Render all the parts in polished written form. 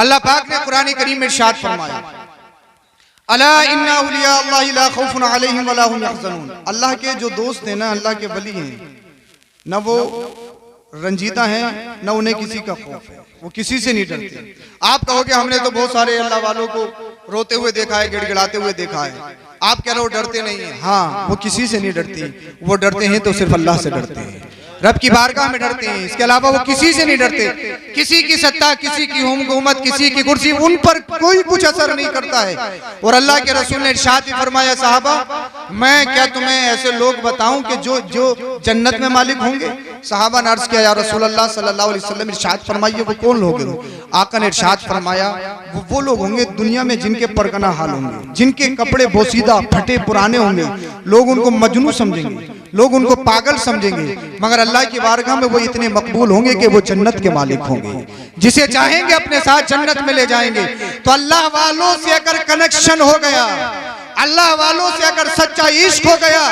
अल्लाह पाक ने कुरान करीम में इरशाद फरमाया, अला इन्ना औलिया अल्लाह ला खौफुन अलैहिम वला हुम यहज़नून। अल्लाह के जो दोस्त हैं ना, अल्लाह के वली हैं ना, वो रंजीदा हैं ना उन्हें किसी का खौफ है, वो किसी से नहीं डरते। आप कहोगे हमने तो बहुत सारे अल्लाह वालों को रोते हुए देखा है, गिड़गिड़ाते हुए देखा है, आप कह रहे हो डरते नहीं है। हाँ, वो किसी से नहीं डरती, वो डरते हैं तो सिर्फ अल्लाह से डरते हैं, रब की बारगाह में डरते हैं, इसके अलावा वो किसी से नहीं डरते। किसी की सत्ता, किसी की हुकूमत, किसी की कुर्सी, उन पर कोई कुछ असर नहीं करता है। और अल्लाह के रसूल ने इरशाद फरमाया, साहबा मैं क्या तुम्हें ऐसे लोग बताऊं कि जो जन्नत में मालिक होंगे? साहबा ने अर्ज किया, या रसूल अल्लाह सल्लल्लाहु अलैहि वसल्लम इरशाद फरमाइए वो कौन लोग हैं? आका ने इरशाद फरमाया, वो लोग होंगे दुनिया में जिनके परगना हाल होंगे, जिनके कपड़े बोसीदा फटे पुराने होंगे, लोग उनको मजनू समझेंगे, लोग उनको पागल समझेंगे, मगर अल्लाह की बारगाह में वो इतने मकबूल होंगे कि वो जन्नत के मालिक होंगे, जिसे चाहेंगे अपने साथ जन्नत में ले जाएंगे। तो अल्लाह वालों से अगर कनेक्शन हो गया, अल्लाह वालों से अगर सच्चा इश्क हो गया,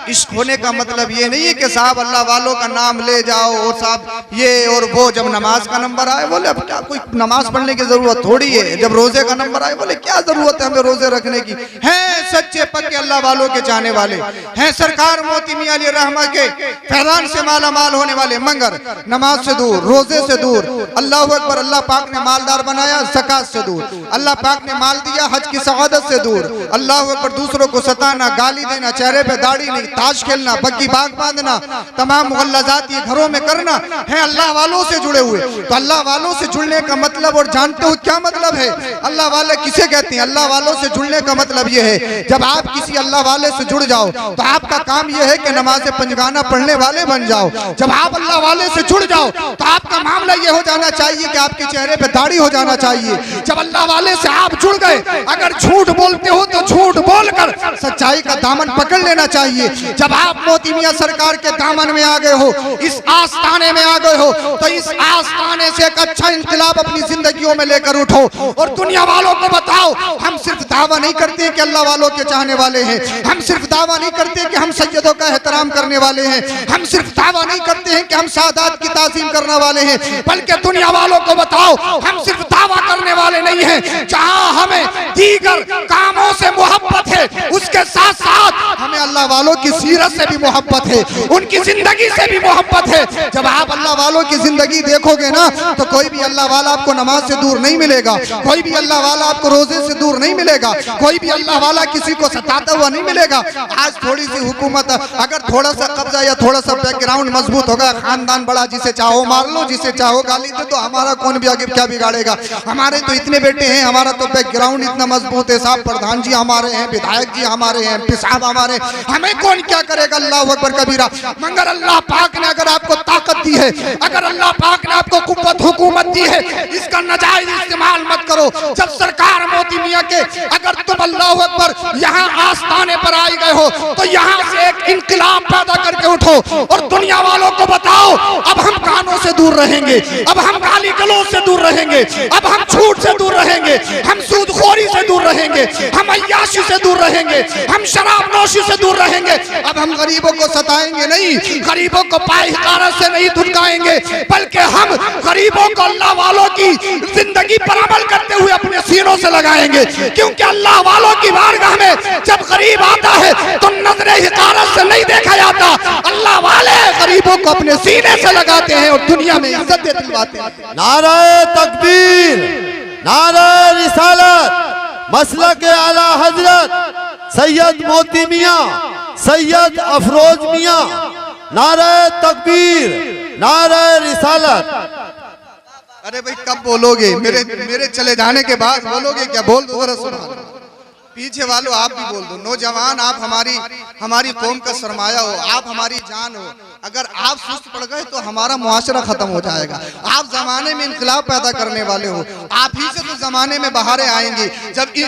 इश्क होने का मतलब ये नहीं है कि साहब अल्लाह वालों का नाम ले जाओ और साहब ये और वो, जब नमाज का नंबर आए बोले अब क्या कोई नमाज पढ़ने की जरूरत थोड़ी है, जब रोजे का नंबर आए बोले क्या जरूरत है हमें रोजे रखने की। हैं सच्चे पक्के अल्लाह वालों के जाने वाले हैं, सरकार मोती मियां अली रहमा के फैजान से माला माल होने वाले, मगर नमाज से दूर, रोजे से दूर। अल्लाह अकबर, अल्लाह पाक ने मालदार बनाया ज़कात से दूर, अल्लाह पाक ने माल दिया हज की सआदत से दूर। अल्लाह अकबर, दूसरों को सताना, गाली देना, चेहरे पे दाढ़ी नहीं, ताश खेलना, बग्गी बाग बांधना, तमाम मुगल्लज़ात ये घरों में करना है अल्लाह वालों से जुड़े हुए। तो अल्लाह वालों से जुड़ने का मतलब, और जानते हो क्या मतलब है अल्लाह वाले किसे कहते हैं? अल्लाह वालों से जुड़ने का मतलब ये है, जब आप किसी अल्लाह वाले से जुड़ जाओ तो आपका काम यह है कि नमाज़े पंजगाना पढ़ने वाले बन जाओ। जब आप अल्लाह वाले से जुड़ जाओ तो आपका मामला यह हो जाना चाहिए कि आपके चेहरे पे दाढ़ी हो जाना चाहिए। जब अल्लाह वाले से आप जुड़ गए, अगर झूठ बोलते हो तो झूठ बोलकर सच्चाई का दामन पकड़ लेना चाहिए। जब आप मोती मियां सरकार के दामन में आ गए हो, इस आस्ताने में आ गए हो, तो इस आस्ताने से एक अच्छा इंकलाब अपनी जिंदगियों में लेकर उठो और दुनिया वालों को बताओ, हम सिर्फ दावा नहीं करते कि अल्लाह वालों के चाहने वाले हैं, हम सिर्फ दावा नहीं करते कि हम सैयदों का एहतराम करने वाले हैं, हम सिर्फ दावा नहीं करते हैं कि हम सादात की ताज़ीम करने वाले हैं, बल्कि दुनिया वालों को बताओ हम सिर्फ दावा करने वाले नहीं हैं। जहां हमें दीगर कामों से मोहब्बत है, उसके साथ साथ हमें अल्लाह वालों की सीरत से भी मोहब्बत है, उनकी जिंदगी से भी मोहब्बत है। जब आप अल्लाह वालों की जिंदगी देखोगे ना, तो कोई भी अल्लाह वाला आपको नमाज से दूर नहीं मिलेगा, कोई भी अल्लाह वाला आपको रोजे से दूर नहीं मिलेगा, कोई भी अल्लाह वाला किसी को सताता हुआ नहीं मिलेगा। आज थोड़ी सी हुकूमत, अगर थोड़ा सा कब्जा या थोड़ा सा बैकग्राउंड मजबूत होगा, खानदान बड़ा, जिसे चाहो मार लो, जिसे चाहो गाली दे, तो हमारा कौन भी आगे क्या बिगाड़ेगा? हमारे तो इतने बेटे हैं, हमारा तो बैकग्राउंड इतना मजबूत है, साहब प्रधान जी हमारे हैं, विधायक जी हमारे हैं, एमपी साहब हमारे, हमें कौन क्या करेगा? अल्लाह अकबर कबीरा। मगर अल्लाह पाक ने अगर आपको ताकत दी है, अगर अल्लाह पाक ने आपको कुव्वत हुकूमत दी है, इसका नाजायज इस्तेमाल मत करो। जब सरकार मोती मियां के, अगर तुम अल्लाह अकबर यहाँ आस्ताने पर आए गए हो, तो यहाँ से एक इनकलाब पैदा करके उठो और दुनिया वालों को बताओ अब हम कानों से दूर रहेंगे, अब हम गाली गलौज से दूर रहेंगे, अब हम झूठ से दूर रहेंगे, हम सूदखोरी से दूर रहेंगे, हम अय्याशी से दूर रहेंगे, हम शराब नौशी से दूर रहेंगे। अब हम गरीबों को सताएंगे नहीं, गरीबों को पाए हिकारत से नहीं धुतकाएंगे, बल्कि हम गरीबों को अल्लाह वालों की जिंदगी पर अमल करते हुए अपने सीनों से लगाएंगे। क्योंकि अल्लाह वालों की बारगाह में जब गरीब आता है तो नजरे हिकारत से नहीं देखा जाता, अल्लाह वाले गरीबों को अपने सीने से लगाते हैं और दुनिया में इज्जत दिलवाते हैं। नारे तकबीर, नारे रिसालत, मसलक आला हजरत सैयद मोती मियां, सैयद अफरोज मियां, नारे तकबीर, नारे रिसालत। अरे भाई कब बोलोगे? मेरे चले जाने के बाद बोलोगे क्या? बोल दो जरा, सुना पीछे वालों आप भी बोल दो। नौजवान आप हमारी कौम का सरमाया हो, आप हमारी जान हो। अगर आप सुस्त पड़ गए तो हमारा मुआशरा खत्म हो जाएगा। आप जमाने में इंकलाब पैदा करने वाले हो, आप ही से तो जमाने में बहारें आएंगी।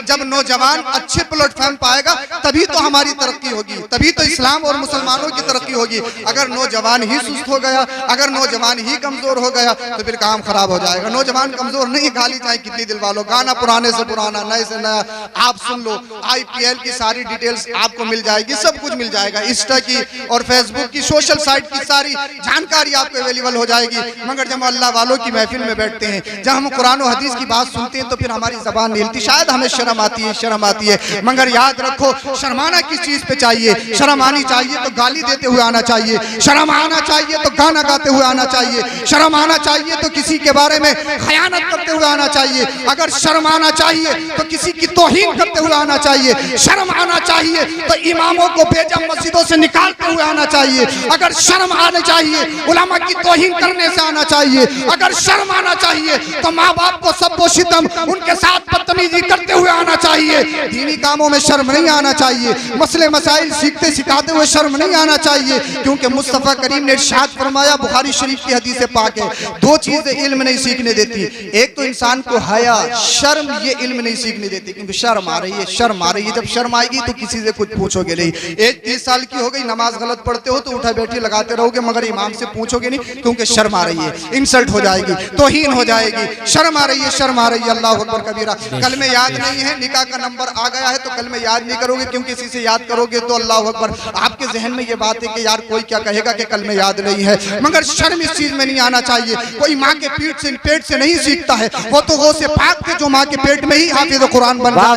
जब नौजवान अच्छे प्लेटफॉर्म पाएगा तभी तो हमारी तरक्की होगी, तभी तो इस्लाम और मुसलमानों की तरक्की होगी। अगर नौजवान ही सुस्त हो गया, अगर नौजवान ही कमजोर हो गया तो फिर काम खराब हो जाएगा। नौजवान कमजोर नहीं, गाली चाहे कितनी दिल वालों, गाना पुराने से पुराना, नए से नया आप सुन लो। IPL की सारी डिटेल्स आपको मिल जाएगी, सब कुछ मिल जाएगा। इंस्टा की और फेसबुक की, सोशल साइट साइड की सारी जानकारी आपको अवेलेबल हो जाएगी। मगर जब हम अल्लाह वालों की महफिल में बैठते हैं, जब हम कुरान और हदीस की बात सुनते हैं, तो फिर हमारी जबान नहीं हिलती। शायद हमें शर्म आती है, शर्म आती है, मगर याद रखो शर्माना किस चीज पे चाहिए? शर्म आनी चाहिए तो गाली देते हुए आना चाहिए, शर्म आना चाहिए तो गाना गाते हुए आना चाहिए, शर्म आना चाहिए तो किसी के बारे में खयानत करते हुए आना चाहिए, अगर शर्म आना चाहिए तो किसी की तौहीन करते हुए आना चाहिए, शर्म आना चाहिए तो इमामों को बेजा मस्जिदों से निकालते हुए आना चाहिए, अगर शर्म आना चाहिए उलमा की तौहीन करने से आना चाहिए, अगर शर्म आना चाहिए तो माँ बाप को सब्बो शितम उनके साथ बदतमीजी करते हुए आना चाहिए। दीनी कामों में शर्म नहीं आना चाहिए, मसले मसाइल सीखते सिखाते हुए शर्म नहीं आना चाहिए, क्योंकि मुस्तफ़ा करीम ने इरशाद फरमाया, बुखारी शरीफ की हदीस पाक है, दो चीजें इल्म नहीं सीखने देती। एक तो इंसान को हया, शर्म, ये इल्म नहीं सीखने देती, क्योंकि शर्म आ रही है, शर्म आ रही है। जब शर्म आएगी तो किसी से कुछ पूछोगे नहीं। एक 30 साल की हो गई, नमाज गलत पढ़ते हो तो उठा बैठी लगाते रहोगे, मगर इमाम से पूछोगे नहीं, क्योंकि शर्म आ रही है, इंसल्ट हो जाएगी, तौहीन हो जाएगी। शर्म आ रही है, शर्म आ रही है। अल्लाह अकबर कबीरा। कल में याद नहीं है, निकाह का नंबर आ गया है तो कल में याद नहीं करोगे, क्योंकि किसी से याद करोगे तो अल्लाह अकबर आपके जहन में ये बात है कि यार कोई क्या कहेगा कि कल में याद नहीं है। मगर शर्म इस चीज में नहीं आना चाहिए। कोई माँ के पेट से नहीं सीखता है, वो तो गौसे पाक थे जो माँ के पेट में ही हाफिज कुरान बन गए,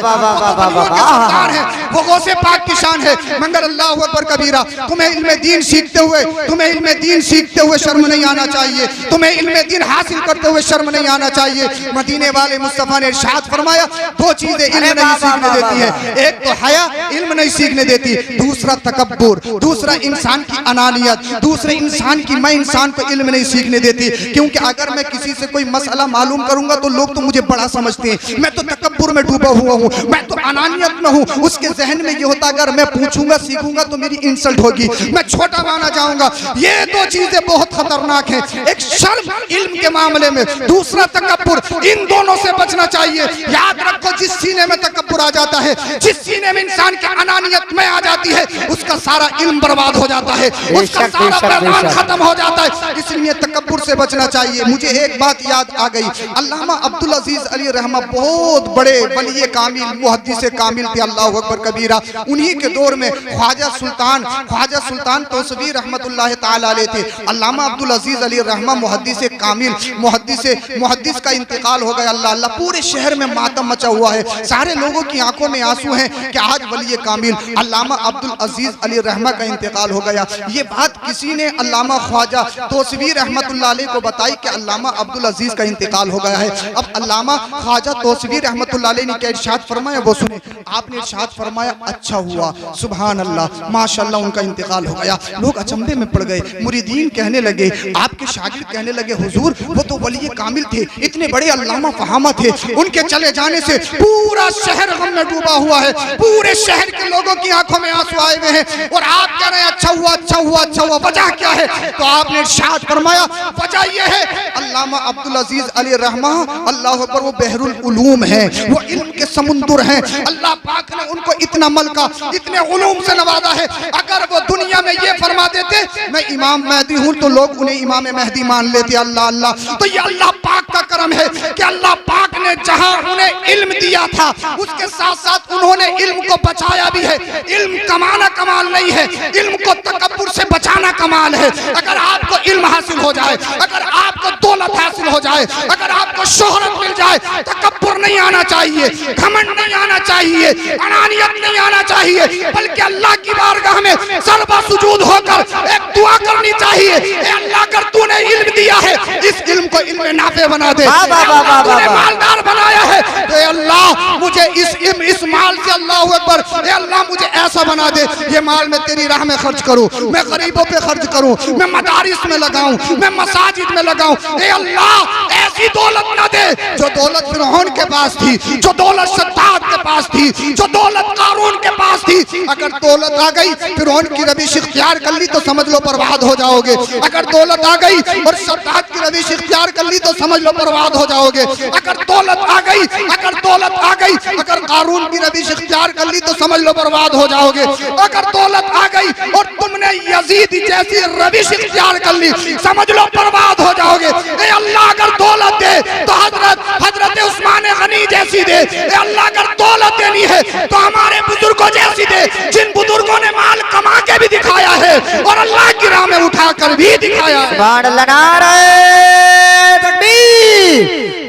वो गौसे पाक की शान है। मगर अल्लाह अकबर कबीरा, तुम्हें इल्म दीन सीखते हुए शर्म नहीं आना चाहिए, तुम्हें इल्म दीन हासिल करते हुए शर्म नहीं आना चाहिए। मदीने वाले मुस्तफा ने इरशाद फरमाया, दो चीजें इल्म नहीं सीखने देती है, एक तो हया, इल्म नहीं सीखने देती, दूसरा तकब्बुर, दूसरा इंसान की अनानियत, दूसरे इंसान की मैं इंसान को इल्म नहीं सीखने देती। क्योंकि अगर मैं किसी से कोई मसला मालूम करूंगा तो लोग तो मुझे बड़ा समझते हैं, मैं तो तकब्बुर में डूबा हुआ हूँ, मैं तो अनानियत में हूँ। उसके जहन में ये होता अगर मैं पूछूंगा सीखूंगा तो मेरी इंसल्ट होगी, मैं छोटा माना जाऊंगा। ये दो चीजें बहुत खतरनाक हैं, एक शर्म इल्म के मामले में, दूसरा तकब्बुर। इन दोनों से बचना चाहिए। याद रखो, जिस सीने में तकब्बुर आ जाता है, जिस सीने में इंसान की अनानियत में आ जाती है, उसका सारा इल्म बर्बाद हो जाता है, उसका सारा पैगाम खत्म हो जाता है। इसलिए तकब्बुर से बचना चाहिए। मुझे एक बात याद आ गई, अल्लामा अब्दुल अजीज अली रहमा बहुत बड़े वली कामिल मुहद्दिस कामिल थे, अल्लाह अकबर कबीरा। उन्हीं के दौर में ख्वाजा सुल्तान तौसवी रहमतुल्लाह ताला अलैह थे। अल्लामा अब्दुल अजीज अली रहमा मुहद्दिस कामिल, मुहद्दिस का इंतकाल हो गया। अल्लाह अल्लाह, पूरे शहर में मातम मचा हुआ है, सारे लोगों की आंखों में आंसू हैं कि आज वली कामिल अल्लामा अब्दुल अजीज अली रहमा का इंतकाल हो गया। ये बात किसी ने अल्लामा ख्वाजा तौसवी रहमतुल्लाह अलैह को बताई कि अल्लामा अब्दुल अजीज का इंतकाल हो गया है। अब अल्लामा ख्वाजा तौसवी रहमतुल्लाह अलैह ने क्या इरशाद फरमाया वो सुने। आपने इरशाद फरमाया, अच्छा हुआ, सुभान अल्लाह, माशाअल्लाह, उनका इंतकाल हो गया। लोग अचंभे में पड़ गए, मुरीदीन कहने लगे, आपके शागिर्द कहने लगे, हुजूर वो तो वली कामिल थे, इतने बड़े अल्लामा फहामा थे, उनके चले जाने से पूरा शहर गम में डूबा हुआ है, पूरे शहर के लोगों की आंखों में आंसू आए हुए हैं, और आप कह रहे हैं अच्छा हुआ, अच्छा हुआ, अच्छा हुआ। वजह क्या है? तो आपने इरशाद फरमाया, वजह यह है अल्लामा अब्दुल अजीज अली रहमा, अल्लाह अकबर, वो बहरुल उलूम है, वो इल्म के समुंदर हैं। अल्लाह पाक ने उनको इतना मलका, इतने उलूम से नवाजा है। अगर वो दुनिया में ये फरमा देते मैं इमाम मेहदी हूँ तो लोग उन्हें इमाम मेहदी मान लेते। अल्लाह अल्लाह, तो ये अल्लाह पाक का करम है कि अल्लाह पाक ने जहां उन्हें इल्म दिया था, उसके साथ साथ उन्होंने इल्म को बचाया भी है। इल्म कमाना कमाल नहीं है, इल्म को तकब्बुर से बचाना कमाल है। अगर आपको इल्म हासिल हो जाए, अगर आपको दौलत हासिल हो जाए, अगर आपको शोहरत मिल जाए, तकब्बुर नहीं आना चाहिए, घमंड नहीं आना चाहिए, अनानियत नहीं आना चाहिए, बल्कि अल्लाह की बारगाह में सरबा सुजूद होकर एक दुआ करनी चाहिए, अल्लाह अगर तूने इल्म दिया है, इस इल्म को इल्म नाफे बना दे। तूने मालदार बनाया है तो अल्लाह मुझे इस माल से, अल्लाह अकबर, अल्लाह मुझे ऐसा बना दे, ये माल मैं तेरी राह में खर्च करूं, मैं गरीबों पे खर्च करूं, मैं मदारिस में लगाऊं, मैं मसाजिद में लगाऊं। ए अल्लाह, ऐसी दौलत ना दे जो दौलत फिरौन के पास थी, जो दौलत सद्दाद के पास थी, जो दौलत कारून के पास थी। अगर दौलत आ गई, फिरौन की रविश इख्तियार कर ली तो समझ लो बर्बाद हो जाओगे। अगर दौलत आ गई और सद्दाद की रविश इख्तियार कर ली तो समझ लो बर्बाद हो जाओगे। अगर दौलत आ गई, अगर कारून की रविश इख्तियार कर ली तो समझ लो बर्बाद हो जाओगे। अगर दौलत आ गई और तुमने यजीद जैसी रविश इख्तियार कर ली, समझ लो बर्बाद हो जाओगे। ए अल्लाह, अगर दौलत दे तो हजरत उस्मान गनी जैसी दे। ए अल्लाह, अगर दौलत देनी है तो हमारे बुजुर्गों जैसी दे, जिन बुजुर्गों ने माल कमा के के भी दिखाया है और अल्लाह की राह में उठाकर भी दिखाया है। सुभान अल्लाह। नारे तकबीर,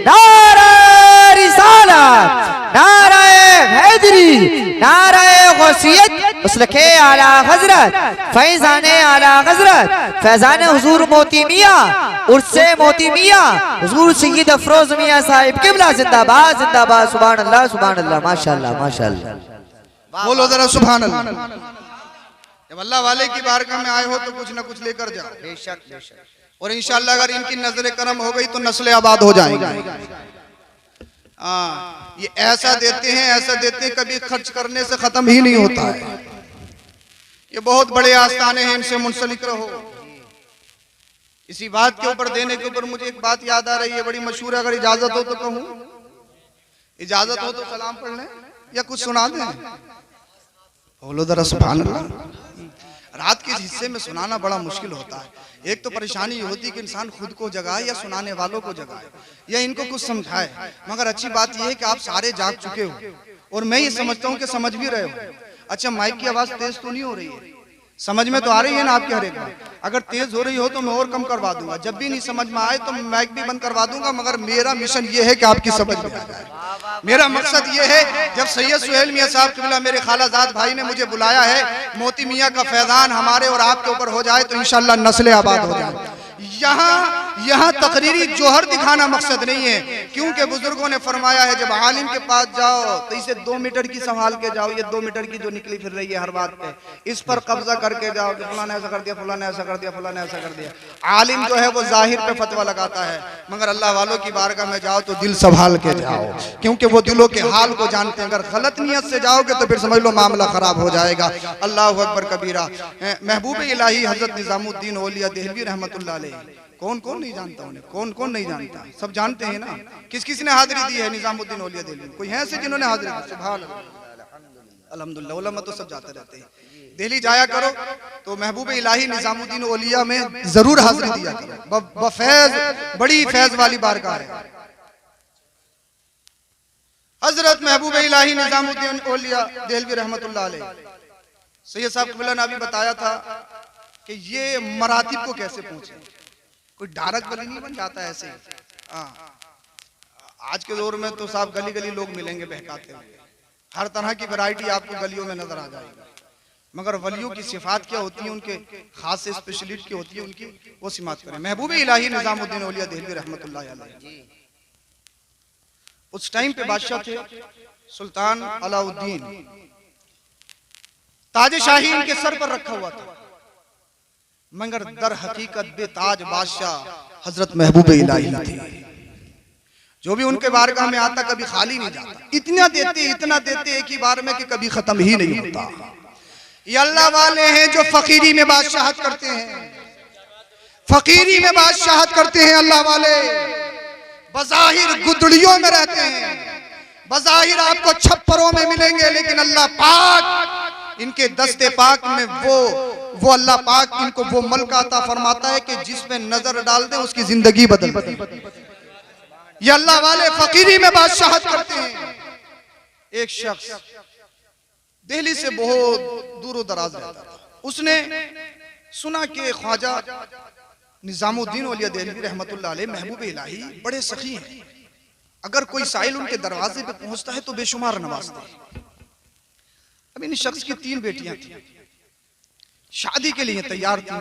नारे रिसालत, नारे हैदरी, नारे गौसियत, मसलके आला हजरत, फैजाने आला हजरत, फैजाने हुजूर मोती मियां, उर्से मोती मियां, हुजूर सैयद अफरोज मियां साहिब किबला जिंदाबाद जिंदाबाद। सुभान अल्लाह सुभान अल्लाह, माशाअल्लाह माशाअल्लाह। बोलो जरा सुभान अल्लाह। जब अल्लाह वाले की बारगाह में आए हो तो कुछ ना कुछ लेकर जाओ, बेशक बेशक। और इंशाअल्लाह अगर इनकी नजर करम हो गई तो नस्लें आबाद हो जाएंगी। हाँ, ये ऐसा देते हैं, कभी खर्च करने से खत्म ही नहीं होता है। ये बहुत बड़े आस्थाने हैं, इनसे मुंसलिक रहो। इसी बात के ऊपर देने के ऊपर मुझे एक बात याद आ रही है, बड़ी मशहूर है। अगर इजाजत हो तो कहूँ, इजाजत हो तो सलाम पढ़ लें या कुछ सुना दें। बोलो जरा सुभान अल्लाह। रात के हिस्से में सुनाना बड़ा मुश्किल होता है। एक तो परेशानी ये होती है कि इंसान खुद को जगाए या सुनाने वालों को जगाए या इनको कुछ समझाए। मगर अच्छी बात यह है कि आप सारे जाग चुके हो और मैं ये समझता हूँ कि समझ भी रहे हो। अच्छा, माइक की आवाज तेज तो नहीं हो रही है? समझ में तो आ रही है ना आपके हर एक बात? अगर तेज हो रही हो तो मैं और कम करवा दूंगा। जब भी नहीं समझ में आए तो मैं माइक भी बंद करवा दूंगा। मगर मेरा मिशन ये है कि आपकी समझ में आ जाए। मेरा मकसद ये है, जब सैयद सुहेल मियां साहब किबला मेरे खालाजाद भाई ने मुझे बुलाया है, मोती मियां का फैजान हमारे और आपके ऊपर हो जाए तो इंशाअल्लाह नस्लें आबाद हो जाए। यहाँ तकरीरी जोहर दिखाना मकसद नहीं है, क्योंकि बुजुर्गों ने फरमाया है जब आलिम के पास जाओ तो इसे 2 मीटर की संभाल के जाओ। ये 2 मीटर की जो निकली फिर रही है हर बात पे, इस पर कब्जा करके जाओ कि फलाना ऐसा कर दिया, फलाना ऐसा कर दिया, फलाना ऐसा कर दिया। आलिम जो है वो जाहिर पे फतवा लगाता है, मगर अल्लाह वालों की बारगाह में जाओ तो दिल संभाल के जाओ, क्योंकि वो दिलों के हाल को जानते हैं। अगर गलत नियत से जाओगे तो फिर समझ लो मामला खराब हो जाएगा। अल्लाह अकबर कबीरा। महबूब इलाही हजरत निजामुद्दीन औलिया देहलवी रहमतुल्लाह अलैह, कौन कौन नहीं जानता उन्हें? कौन कौन नहीं जानता? सब जानते हैं ना। किस किस ने हाजिरी दी है निजामुद्दीन औलिया देहलवी? कोई है ऐसे जिन्होंने हाजिरी दी? सुभान अल्लाह, अल्हम्दुलिल्लाह। उलमा तो सब जाते रहते हैं। दिल्ली जाया करो तो महबूब इलाही निजामुद्दीन औलिया में जरूर हाजिरी दिया करो। बफैज, बड़ी फैज वाली बारगाह है। हजरत महबूब इलाही निजामुद्दीन औलिया देहलवी रहमतुल्लाह अलैह, सैयद साहब क़िबला ने अभी बताया था कि ये मरातिब को कैसे पहुंचे। कोई डायरेक्ट वली नहीं बन जाता ऐसे। आज के दौर में तो साहब गली गली लोग मिलेंगे बहकाते हुए, हर तरह की वैरायटी आपको गलियों में नजर आ जाएगी। मगर वलियों की सिफात क्या होती है, उनके खास स्पेशलिटी क्या होती है उनकी, वो सिमात करें। महबूब इलाही निजामुद्दीन औलिया देहलवी रहमतुल्लाह अलैह, उस टाइम पे बादशाह थे सुल्तान अलाउद्दीन। ताज शाही इनके सर पर रखा हुआ था, मगर दर हकीकत बेताज बादशाह हजरत महबूब इलाही थे। जो भी उनके बारगाह में आता कभी खाली नहीं जाता। इतना देते एक ही बार में कि कभी खत्म ही नहीं होता। ये अल्लाह वाले हैं जो फकीरी में बादशाहत करते हैं, फकीरी में बादशाहत करते हैं। अल्लाह वाले बज़ाहिर गुदड़ियों में रहते हैं, बज़ाहिर आपको छप्परों में मिलेंगे, लेकिन अल्लाह पाक इनके दस्ते पाक में वो अल्लाह पाक इनको वो मल्क अता फरमाता है कि जिसमें नजर डाल दे उसकी जिंदगी बदल दे। ये अल्लाह वाले फकीरी में बादशाहत करते हैं। एक शख्स दिल्ली से बहुत दूर दराज रहता था, उसने सुना कि ख्वाजा निजामुद्दीन औलिया देहलवी रहमतुल्लाह अलैह महबूब इलाही बड़े सखी हैं। अगर कोई साइल उनके दरवाजे पे पहुंचता है तो बेशुमार नवाजते हैं। अब इन शख्स की 3 बेटियां थी, शादी के लिए तैयार थी,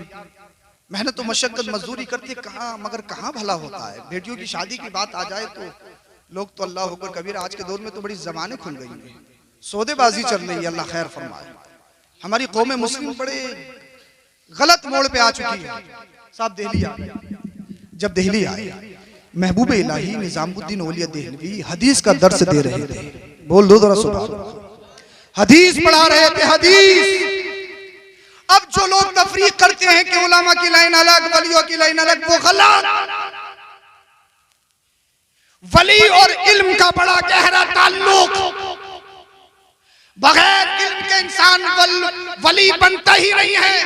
मेहनत और मशक्कत मजदूरी करते मगर कहाँ भला होता है। बेटियों की शादी की बात आ जाए तो लोग तो अल्लाह अकबर कबीर, आज के दौर में तो बड़ी जबानें खुल गई हैं, सौदेबाजी चल रही है। अल्लाह खैर फरमाए। हमारी कौम मुस्लिम बड़े गलत मोड़ पे आ चुकी है। साहब दिल्ली आ गया, जब दिल्ली आए महबूब इलाही निजामुद्दीन औलिया देहलवी हदीस का दर्स दे रहे थे। बोल दो जरा सुभान अल्लाह। हदीस पढ़ा रहे थे, हदीस। अब जो लोग तफरीक करते हैं कि उलमा की लाइन अलग, वलियों की लाइन अलग, वो गलत। वली और इल्म का बड़ा गहरा ताल्लुक, बगैर इल्म के इंसान वली बनता ही नहीं है।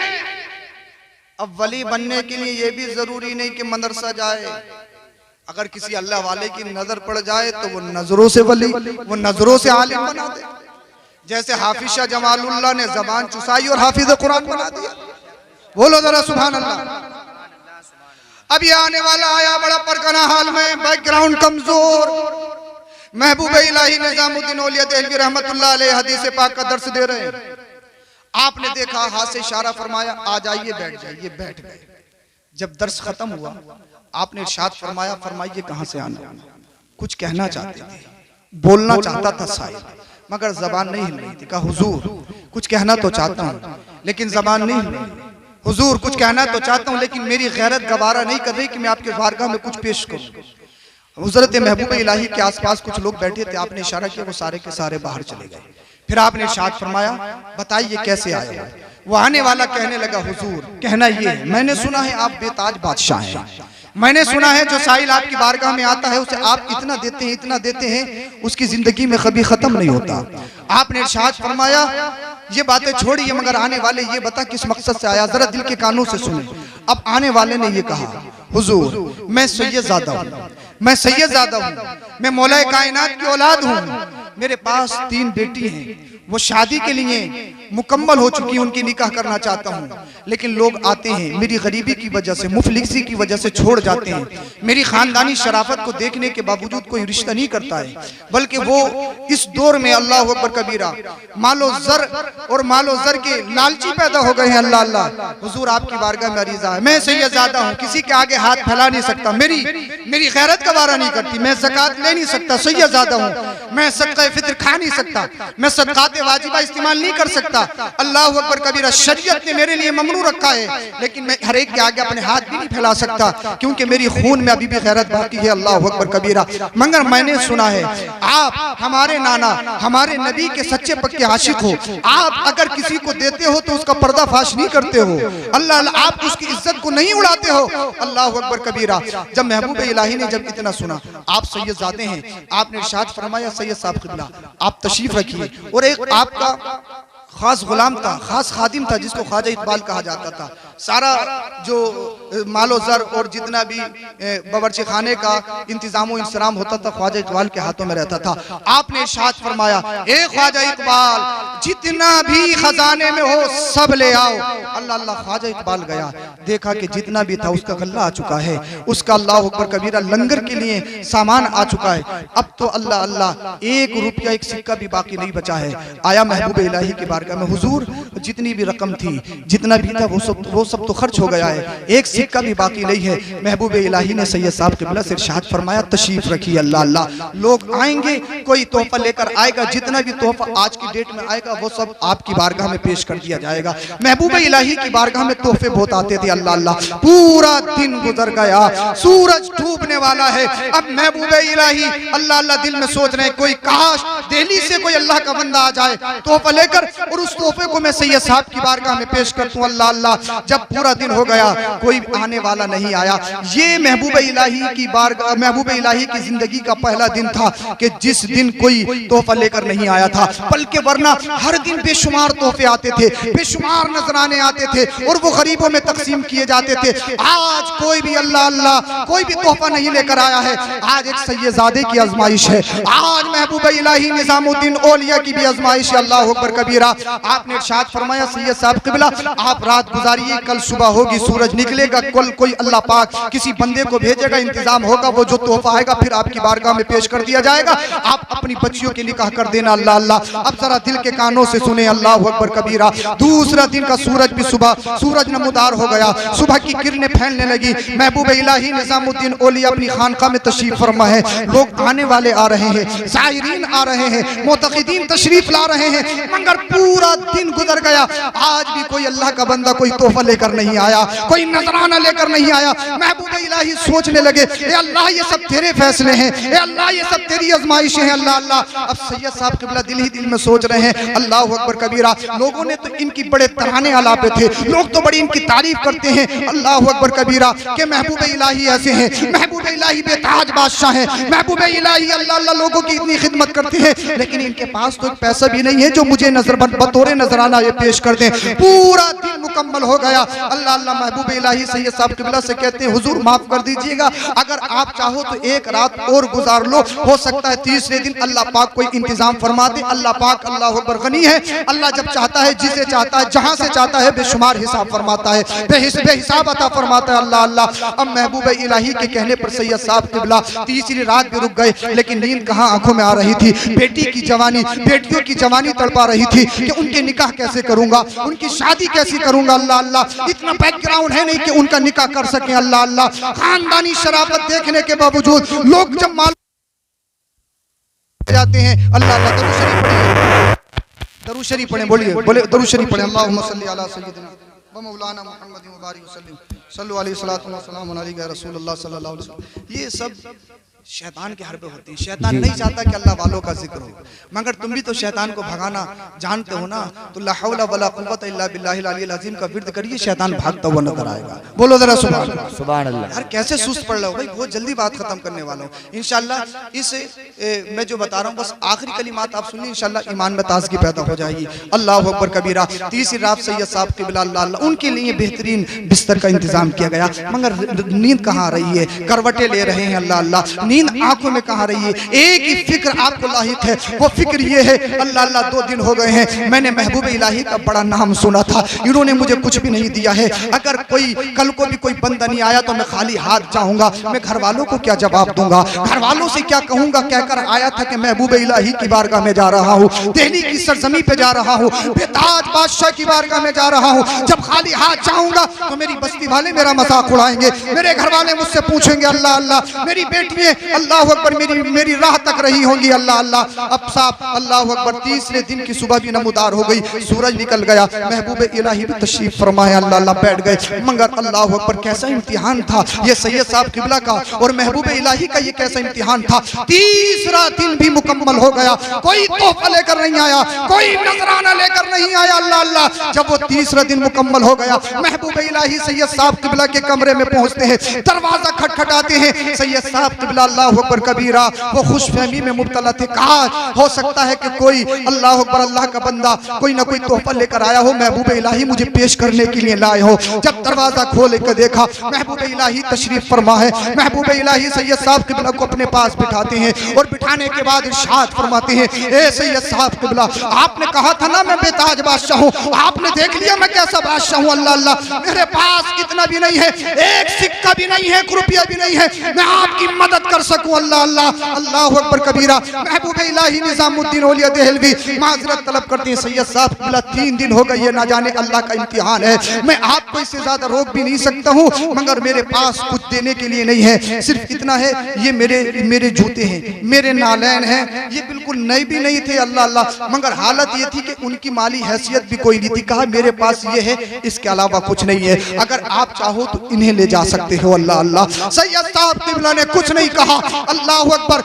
अब वली बनने के लिए यह भी जरूरी नहीं कि मदरसा जाए। अगर किसी अल्लाह वाले की नजर पड़ जाए तो वो नजरों से वली, वो नजरों से आलिम बना दे। जैसे हाफिज शाह जमालुल्लाह ने जबान चुसाई और हाफिज कुरान बना दिया। बोलो जरा सुभान अल्लाह। अब ये आने वाला आया बड़ा परगना हाल में, बैकग्राउंड कमजोर, महबूब इलाही निजामुद्दीन औलिया देहलवी रहमतुल्लाह अलैह हदीस पाक का दर्स दे रहे हैं। आपने देखा, हाथ से इशारा फरमाया, आ जाइए बैठ जाइए, बैठ गए। जब दर्स खत्म हुआ आपने इरशाद फरमाया, फरमाइए कहां से आना। कुछ कहना चाहते थे, बोलना चाहता था साहिब, मगर जबान नहीं हिल रही थी। कहा हुजूर कुछ कहना तो चाहता हूं लेकिन जबान नहीं हिल रही। हुजूर कुछ कहना तो चाहता हूं लेकिन मेरी गैरत गवारा नहीं कर रही कि मैं आपके बारगाह में कुछ पेश करूं। हुज़रत महबूब इलाही के आसपास कुछ लोग बैठे थे, आपने इशारा किया, वो सारे के सारे बाहर चले गए। फिर आपने इरशाद फरमाया, बताइए कैसे आए। वो आने वाला कहने लगा, हुजूर कहना ये, मैंने सुना है आप बेताज बादशाह हैं, मैंने सुना है जो साहिल आपकी बारगाह में आता है उसे आप इतना देते हैं, इतना देते हैं, उसकी जिंदगी में कभी खत्म नहीं होता। आपने इरशाद फरमाया, ये बातें छोड़िए, मगर आने वाले ये बता किस मकसद से आया, जरा दिल के कानों से सुने। अब आने वाले ने ये कहा, हुजूर मैं सैयदजादा हूँ, मैं सैयदजादा हूँ, मैं मौला कायनात की औलाद हूँ, मेरे पास 3 बेटी हैं, वो शादी के लिए मुकम्मल हो चुकी है, उनकी निकाह करना चाहता हूँ, लेकिन लोग आते हैं मेरी गरीबी की वजह से, मुफलिसी की वजह से छोड़ जाते हैं। मेरी खानदानी शराफत को देखने के बावजूद कोई रिश्ता नहीं करता है, बल्कि वो इस दौर में अल्लाह अकबर कबीरा मालो जर और मालो जर के लालची पैदा हो गए हैं। अल्लाह अल्लाह, हुजूर आपकी बारगाह में अरीज़ा है, मैं सैयदजादा हूँ, किसी के आगे हाथ फैला नहीं सकता, मेरी गैरत का वारा नहीं करती, मैं ज़कात ले नहीं सकता, सैयदजादा हूँ, मैं सदका फित्र खा नहीं सकता, मैं सदकात वाजिबा इस्तेमाल नहीं कर सकता। अल्लाह अकबर कबीरा, शरीयत ने मेरे लिए ममनू रखा है, लेकिन मैं हर एक के आगे अपने हाथ भी नहीं फैला सकता क्योंकि मेरी खून में अभी भी गैरत बाकी है। अल्लाह अकबर कबीरा, मगर मैंने सुना है आप हमारे नाना हमारे नबी के सच्चे पक्के आशिक हो, आप अगर किसी को देते हो तो उसका पर्दाफाश नहीं करते हो, अल्लाह आप उसकी इज्जत को नहीं उड़ाते हो। अल्लाह अकबर कबीरा। जब महबूब इलाही ने जब इतना सुना, आप सैयदजादे हैं, आपने इरशाद फरमाया, सैयद साहब किबला आप तशरीफ रखिए। और एक आपका खास गुलाम था, खास खादिम था, जिसको ख्वाजा इकबाल कहा जाता था। सारा जो मालो जर और जितना भी बावर्ची खाने का इंतजाम इंतजाम होता था ख्वाजा इकबाल के हाथों में रहता था। आपने इरशाद फरमाया, ए ख्वाजा इकबाल जितना भी खजाने में हो सब ले आओ। अल्लाह अल्लाह, ख्वाजा इकबाल गया, देखा कि जितना भी था उसका गल्ला आ चुका है, उसका अल्लाह अकबर कबीरा लंगर के लिए सामान आ चुका है। अब तो अल्लाह अल्लाह 1 रुपया 1 सिक्का भी बाकी नहीं बचा है। आया महबूब इलाही की बारगाह में, हुजूर जितनी भी रकम थी, जितना भी था वो सब तो खर्च हो गया है, 1 सिक्का भी बाकी नहीं है। महबूब इलाही ने सैयद साहब किबला से इरशाद फरमाया, तशरीफ रखिए। अल्लाह अल्लाह, लोग आएंगे, कोई तोहफा लेकर आएगा, जितना भी तोहफा आज की डेट में आएगा वो सब आपकी बारगाह में पेश कर दिया जाएगा। महबूब इलाही की बारगाह में तोहफे बहुत आते थे। अल्लाह अल्लाह, पूरा दिन गुजर गया, सूरज डूबने वाला है। अब महबूब इलाही अल्लाह अल्लाह दिल में सोच रहे हैं, कोई काश दिल्ली से कोई अल्लाह का बंदा आ जाए तोहफा लेकर, और उस तोहफे को मैं सैयद साहब की बारगाह में पेश कर दूं। अल्लाह अल्लाह, जब पूरा दिन हो गया कोई आने वाला नहीं आया। ये महबूब इलाही की बारगाह, महबूब इलाही की जिंदगी का पहला दिन था कि जिस दिन कोई तोहफा लेकर नहीं आया था, बल्कि वरना हर दिन बेशुमार तोहफे आते थे, बेशुमार नजराने आते थे और वो गरीबों में तकसीम किए जाते थे। आज कोई भी अल्लाह अल्लाह कोई भी तोहफा नहीं लेकर आया है। आज एक सैयदजादे की आजमाइश है, आज महबूब इलाही निजामुद्दीन औलिया की भी आजमाइश है। अल्लाह अकबर कबीरा। आपने इरशाद फरमाया, सैयद साहब किबला आप रात गुजारिए, कल सुबह होगी, सूरज निकलेगा, कल कोई अल्लाह पाक किसी बंदे को भेजेगा, इंतजाम होगा, वो जो तोहफा आएगा फिर आपकी बारगाह में पेश कर दिया जाएगा। आप अपनी बच्चियों की निकाह कर देना। अल्लाह अल्लाह, अब जरा दिल के कानों से सुने। अल्लाह अकबर कबीरा। दूसरा दिन का सूरज भी सुबह सूरज नमूदार हो गया, सुबह की किरणें फैलने लगी। महबूब इलाही निजामुद्दीन औलिया अपनी खानका में तशरीफ फरमा है। लोग आने वाले आ रहे हैं, ज़ाहिरीन आ रहे हैं, मुतक़िदीन तशरीफ ला रहे हैं, मगर पूरा दिन गुजर गया, आज भी कोई अल्लाह का बंदा कोई तोहफा लेकर नहीं आया, कोई नजराना लेकर नहीं आया। महबूब इलाही सोचने लगे, ए अल्लाह ये सब तेरे फैसले हैं, ए अल्लाह ये सब तेरी आजमाइशें हैं। अल्लाह अल्लाह, अब सैयद साहब किबला दिल ही दिल में सोच रहे हैं, अल्लाह अकबर कबीरा। लोगों ने तो इनकी बड़े तराने आलापे थे, लोग तो बड़ी इनकी तारीफ करते हैं। अल्लाह अकबर कबीरा के महबूब इलाही ऐसे हैं, महबूब इलाही बेताज बादशाह हैं, महबूब इलाही अल्लाह अल्लाह लोगों की इतनी खिदमत करते हैं, लेकिन इनके पास तो एक पैसा भी नहीं है जो मुझे बतौर नजराना ये पेश कर दें। पूरा दिन मुकम्मल हो गया। अल्लाह अल्लाह महबूब इलाही सैयद साहब किबला से कहते हैं हुजूर माफ कर दीजिएगा, अगर आप चाहो तो एक रात और गुजार लो, हो सकता है तीसरे दिन अल्लाह पाक कोई इंतजाम फरमा दे। अल्लाह पाक अल्लाह अकबर गनी है, अल्लाह जब चाहता है जिसे चाहता है जहां से चाहता है बेशुमार हिसाब फरमाता है, बेहिसाब अता फरमाता है। अल्लाह अल्लाह। अब महबूब इलाही के कहने पर सैयद साहब किबला तीसरी रात भी रुक गए, लेकिन नींद कहां आंखों में आ रही थी। बेटी की जवानी, बेटियों की जवानी तड़पा रही थी कि उनके निकाह कैसे करूंगा, उनकी शादी कैसे करूंगा। अल्लाह अल्लाह। इतना बैकग्राउंड है नहीं कि उनका निकाह कर सके। अल्लाह अल्लाह। खानदानी शराफत देखने के बावजूद लोग जब माल जाते हैं, अल्लाह अल्लाह। दरूद शरीफ पढ़े, बोलिए बोले दरूद शरीफ पढ़े। अल्लाहुम्मा सल्ली अला सय्यिदिना व मौलाना मुहम्मद व बारिक वसल्लम सल्लु अलैहि सल्लल्लाहु अलैहि वसल्लम अलैहि रसूलुल्लाह सल्लल्लाहु अलैहि वसल्लम। ये सब शैतान के हरबे होते हैं। शैतान नहीं चाहता कि अल्लाह वालों का जिक्र हो, मगर तुम भी तो शैतान को भगाना जानते हो ना। तो ला हौला वला कुव्वता इल्ला बिल्लाहिल अलिय्यिल अज़ीम का विर्द करिए, शैतान भागता हुआ नजर आएगा। बोलो जरा सुभान अल्लाह। सुभान अल्लाह। यार कैसे सुस्त पड़ रहे हो भाई, बहुत जल्दी बात खत्म करने वाला हूँ इंशाल्लाह। इस मैं जो बता रहा हूँ बस आखिरी कलिमात आप सुनिए, इंशाल्लाह ईमान में ताजगी पैदा हो जाएगी। अल्लाहु अकबर कबीरा। तीसरी रात सैयद साहब किबला अल्लाह अल्लाह, उनके लिए बेहतरीन बिस्तर का इंतजाम किया गया, मगर नींद कहाँ आ रही है, करवटें ले रहे हैं। अल्लाह अल्लाह। नींद आंखों में कहाँ रही है, एक ही फिक्र आपको लाहिक है, वो फिक्र ये है। अल्लाह अल्लाह। 2 दिन हो गए हैं, मैंने महबूब इलाही का बड़ा नाम सुना था, इन्होंने मुझे कुछ भी नहीं दिया है। अगर कोई कल को भी कोई बंदा नहीं आया तो मैं खाली हाथ जाऊंगा, मैं घर वालों को क्या जवाब दूंगा, घर वालों से क्या कहूंगा। कहकर आया था कि महबूब इलाही की बारगाह में जा रहा हूँ, दिल्ली की सरजमी पे जा रहा हूँ, बेताज बादशाह की बारगाह में जा रहा हूँ। जब खाली हाथ जाऊंगा तो मेरी बस्ती वाले मेरा मजाक उड़ाएंगे, मेरे घर वाले मुझसे पूछेंगे अल्लाह अल्लाह, मेरी बेटियां अल्लाह अकबर मेरी राह तक रही होंगी। अल्लाह अल्लाह। अब साहब अल्लाह अकबर। तीसरे दिन की सुबह भी नमूदार हो गई, सूरज निकल गया, महबूब इलाही भी तशरीफ फरमाए। अल्लाह अल्लाह। बैठ गए, मगर अल्लाह अकबर कैसा इम्तिहान था ये सैयद साहब किबला का और महबूब इलाही का, ये कैसा इम्तिहान था। तीसरा दिन भी मुकम्मल हो गया, कोई तोहफा लेकर नहीं आया, कोई नजराना लेकर नहीं आया। अल्लाह अल्लाह। जब वो तीसरा दिन मुकम्मल हो गया, महबूब इलाही सैयद साहब किबला के कमरे में पहुंचते हैं, दरवाजा खटखटाते हैं। सैयद साहब किबला अल्लाह अकबर कबीरा वो खुशफहमी में मुब्तला थे। कहा हो सकता है कि कोई अल्लाह अकबर अल्लाह का बंदा कोई ना कोई तोहफा लेकर आया हो, महबूब इलाही मुझे पेश करने के लिए लाए हो। जब दरवाजा खोल कर देखा, महबूब इलाही तशरीफ फरमा है। महबूब इलाही सैयद साहब किबला को अपने पास बिठाते हैं और बिठाने के बाद इरशाद फरमाते हैं, ए सैयद साहब किबला, आपने कहा था ना मैं बेताज बादशाह हूँ, आपने देख लिया मैं कैसा बादशाह हूँ। अल्लाह अल्लाह। मेरे पास इतना भी नहीं है, एक सिक्का भी नहीं है, 1 रुपया भी नहीं है, मैं आपकी मदद कर सकूं। अल्लाह अल्लाह। अल्लाहु अकबर कबीरा। महबूब इलाही निजामुद्दीन औलिया देहलवी माजरत तलब करते हैं, सैयद साहब किबला 3 दिन हो गए, ये ना जाने अल्लाह का इम्तिहान है, मैं आपको इससे ज्यादा रोक भी नहीं सकता हूँ, मगर मेरे पास कुछ देने के लिए नहीं है, सिर्फ इतना है, ये मेरे जूते हैं, मेरे नालैन हैं, ये बिल्कुल नए भी नहीं थे। अल्लाह अल्लाह। मगर हालत ये थी कि उनकी माली हैसियत भी कोई नहीं थी। कहा मेरे पास ये है, इसके अलावा कुछ नहीं है, अगर आप चाहो तो इन्हें ले जा सकते हो। अल्लाह अल्लाह। सैयद साहब किबला ने कुछ नहीं कहा। अल्लाह अकबर।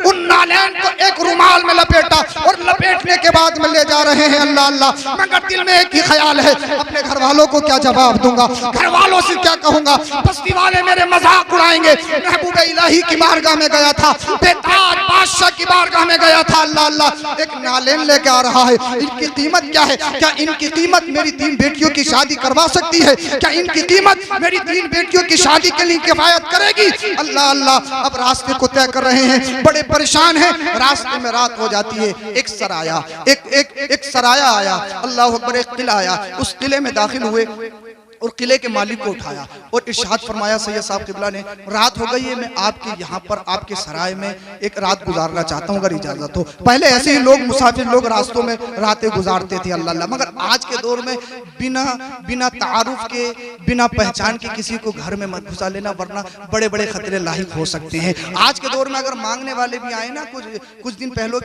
उन नालैन को एक रुमाल में लपेटा और लपेटने के बाद में ले जा रहे हैं। अल्लाह अल्लाह। मगर दिल में एक ही ख्याल है, अपने घर वालों को क्या जवाब दूंगा, घर वालों से क्या कहूंगा, बस्ती वाले मेरे मजाक उड़ाएंगे। महबूब इलाही की बारगाह में गया था, बेताज बादशाह की बारगाह में गया था। अल्लाह अल्लाह। एक नालैन लेके आ रहा है, इनकी कीमत क्या है, क्या इनकी कीमत मेरी 3 बेटियों की शादी करवा सकती है, क्या इनकी कीमत मेरी 3 बेटियों की शादी के लिए किफायत करेगी। अल्लाह अल्लाह। अब रास्ते को तय कर रहे हैं, बड़े परेशान हैं, रास्ते में रात हो जाती है। एक सराया एक सराया आया। अल्लाह अकबर। एक किला आया, उस किले में दाखिल हुए और किले के मालिक को उठाया और इरशाद फरमाया, सैयद साहब किबला ने, रात हो गई है, मैं आपके यहाँ पर आपके सराय में एक रात गुजारना चाहता हूँ, अगर इजाजत हो। पहले ऐसे ही लोग मुसाफिर लोग रास्तों में रातें गुजारते थे। अल्लाह अल्लाह। मगर आज के दौर में बिना तारुफ के, बिना पहचान के किसी को घर में मत घुसा लेना, वरना बड़े बड़े खतरे लाहिक हो सकते हैं। आज के दौर में अगर मांगने वाले भी आए ना, कुछ दिन पहले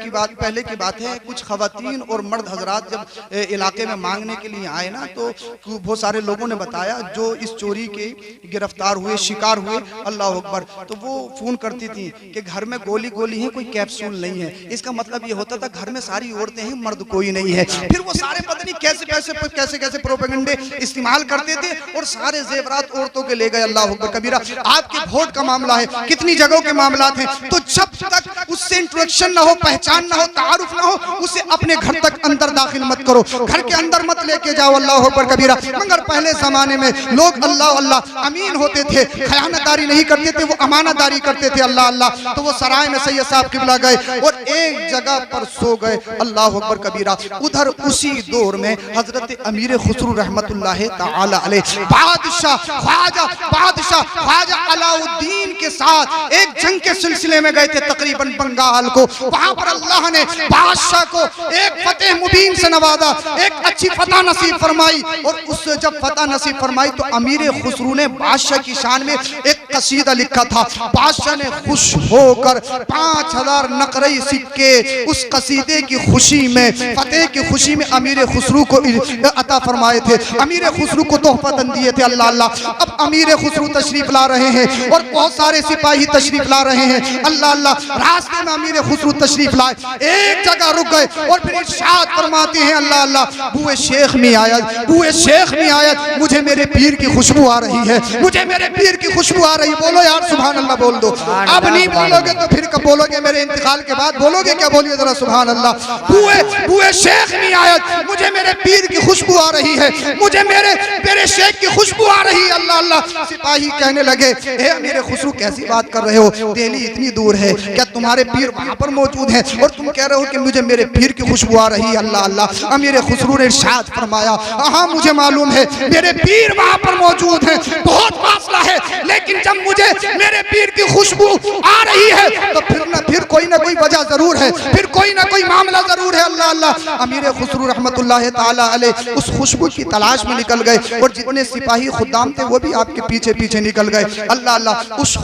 की बात है, कुछ खवातीन और मर्द हजरात जब इलाके में मांगने के लिए आए ना, तो बहुत सारे लोगों ने बताया जो इस चोरी के गिरफ्तार हुए, शिकार हुए, अल्लाह अकबर, तो वो फोन करती थी कि घर में गोली गोली है, कोई कैप्सूल नहीं है। इसका मतलब ये होता था घर में सारी औरतें हैं, मर्द कोई नहीं है। फिर वो सारे पता नहीं कैसे कैसे प्रोपेगेंडे इस्तेमाल करते थे और सारे जेवरात औरतों के ले गए। अल्लाह अकबर कबीरा। आपके वोट का मामला है, कितनी जगहों के मामला हैं, तो जब तक उससे इंट्रोडक्शन ना हो, पहचान ना हो, तारुफ ना हो, उसे अपने घर तक अंदर दाखिल मत करो, घर के अंदर मत लेके जाओ। अल्लाह अकबर कबीरा। मगर पहले जमाने में लोग अल्लाह अल्लाह अमीन होते थे, खयानतदारी नहीं करते थे, वो अमानतदारी करते थे। अल्लाह अल्लाह। तो वो सराय में सैयद साहब किबला गए और एक जगह पर सो गए। अल्लाह अकबर कबीरा। उधर उसी दौर में हजरत अमीर खुसरू रहमतुल्लाह ताला अलैह बादशाह ख्वाजा अलाउद्दीन के साथ एक जंग के सिलसिले में गए थे तकरीबन बंगाल को। वहां पर अल्लाह ने बादशाह को एक फतेह मुबीन से नवाजा, एक अच्छी फतह नसीब फरमाई। और उससे जब फतह नसीब फरमाई तो अमीर खुसरू ने बादशाह की शान में एक कसीदा लिखा था। बादशाह ने खुश होकर 5000 नकरई सिक्के उस कसीदे की खुशी में, फतेह की खुशी में अमीर खुसरू को अता फरमाए थे, अमीर खुसरू को तोहफतन दिए थे। अल्लाह अल्लाह। अब अमीर खुसरू तशरीफ ला रहे हैं और बहुत सारे सिपाही तशरीफ ला रहे हैं। अल्लाह अल्लाह। रास्ते में अमीर खुसरू तशरीफ लाए, एक जगह रुक गए और फिर इरशाद फरमाते हैं अल्लाह अल्लाह, बुए शेख में आयत, बुए शेख में आयत, मुझे मेरे पीर की खुशबू आ रही है, मुझे मेरे पीर की खुशबू आ रही है। बोलो यार सुभान अल्लाह बोल दो। अब नहीं बोलोगे तो फिर कब बोलोगे? मेरे इंतकाल के बाद बोलोगे क्या? बोलिए जरा सुभान अल्लाह। बुए शेख में आयत, मुझे मेरे पीर की खुशबू आ रही है, मुझे मेरे शेख की खुशबू आ रही है। अल्लाह अल्लाह। सिपाही कहने लगे, ए अमीर खुसरू कैसी बात कर रहे हो? दिल्ली इतनी दूर है, क्या तुम्हारे पीर वहां पर मौजूद हैं और तुम कह रहे हो कि मुझे मेरे पीर की खुशबू आ रही है? अल्लाह अल्लाह। अमीर खुसरू ने इरशाद फरमाया, हाँ मुझे मालूम है मेरे पीर वहां पर मौजूद हैं, बहुत फासला है, लेकिन जब मुझे मेरे पीर की खुशबू आ रही है तो फिर कोई ना कोई वजह जरूर है, फिर कोई ना कोई मामला जरूर है। अल्लाह अल्लाह। अमीर खुसरू रहमतुल्लाह ताला अलैह उस खुशबू की तलाश में निकल गए और जितने सिपाही खुदाम थे वो भी आपके पीछे पीछे निकल गए। अल्लाह अल्लाह। उस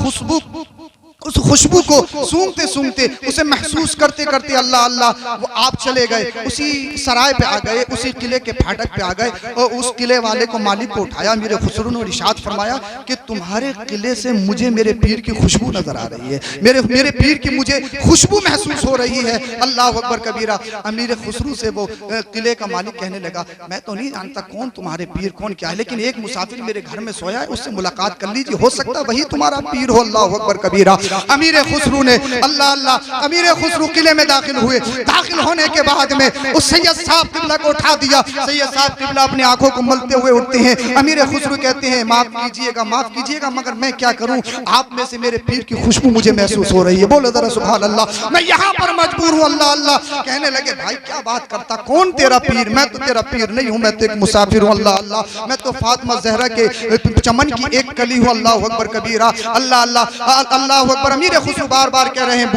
खुशबू को सूंघते सूंघते, उसे महसूस करते करते अल्लाह अल्लाह वो आप चले गए, उसी सराय पे आ गए, उसी किले के फाटक पे आ गए और उस किले वाले को, मालिक को उठाया। मेरे खुसरू ने इरशाद फरमाया कि तुम्हारे किले से मुझे मेरे पीर की खुशबू नजर आ रही है, मेरे पीर की मुझे खुशबू महसूस हो रही है। अल्लाह अकबर कबीरा। अमीर खुसरू से वो किले का मालिक कहने लगा, मैं तो नहीं जानता कौन तुम्हारे पीर कौन क्या है, लेकिन एक मुसाफिर मेरे घर में सोया है, उससे मुलाकात कर लीजिए, हो सकता है वही तुम्हारा पीर हो। अल्लाह अकबर कबीरा। अमीर खुसरू ने अल्लाह अल्लाह। अमीर खुसरू किले में दाखिल हुए। दाखिल होने के बाद में उस सैयद साहब किबला को उठा दिया। सैयद साहब किबला अपनी आंखों को मलते हुए उठते हैं। अमीर खुसरू कहते हैं, माफ कीजिएगा मगर मैं क्या करूं, आप में से मेरे पीर की खुशबू मुझे महसूस हो रही है। बोलो जरा सुभान अल्लाह। मैं यहाँ पर मजबूर हूँ। अल्लाह अल्लाह। कहने लगे, भाई क्या बात करता, कौन तेरा पीर? मैं तो तेरा पीर नहीं हूँ, मैं तो एक मुसाफिर हूँ। अल्लाह अल्लाह। मैं तो फातिमा जहरा के चमन की एक कली हूँ। अल्लाह अकबर कबीरा। अल्लाह अल्लाह। अल्लाह अकबर। अमीर खुसरू बार बार कह रहे हैं,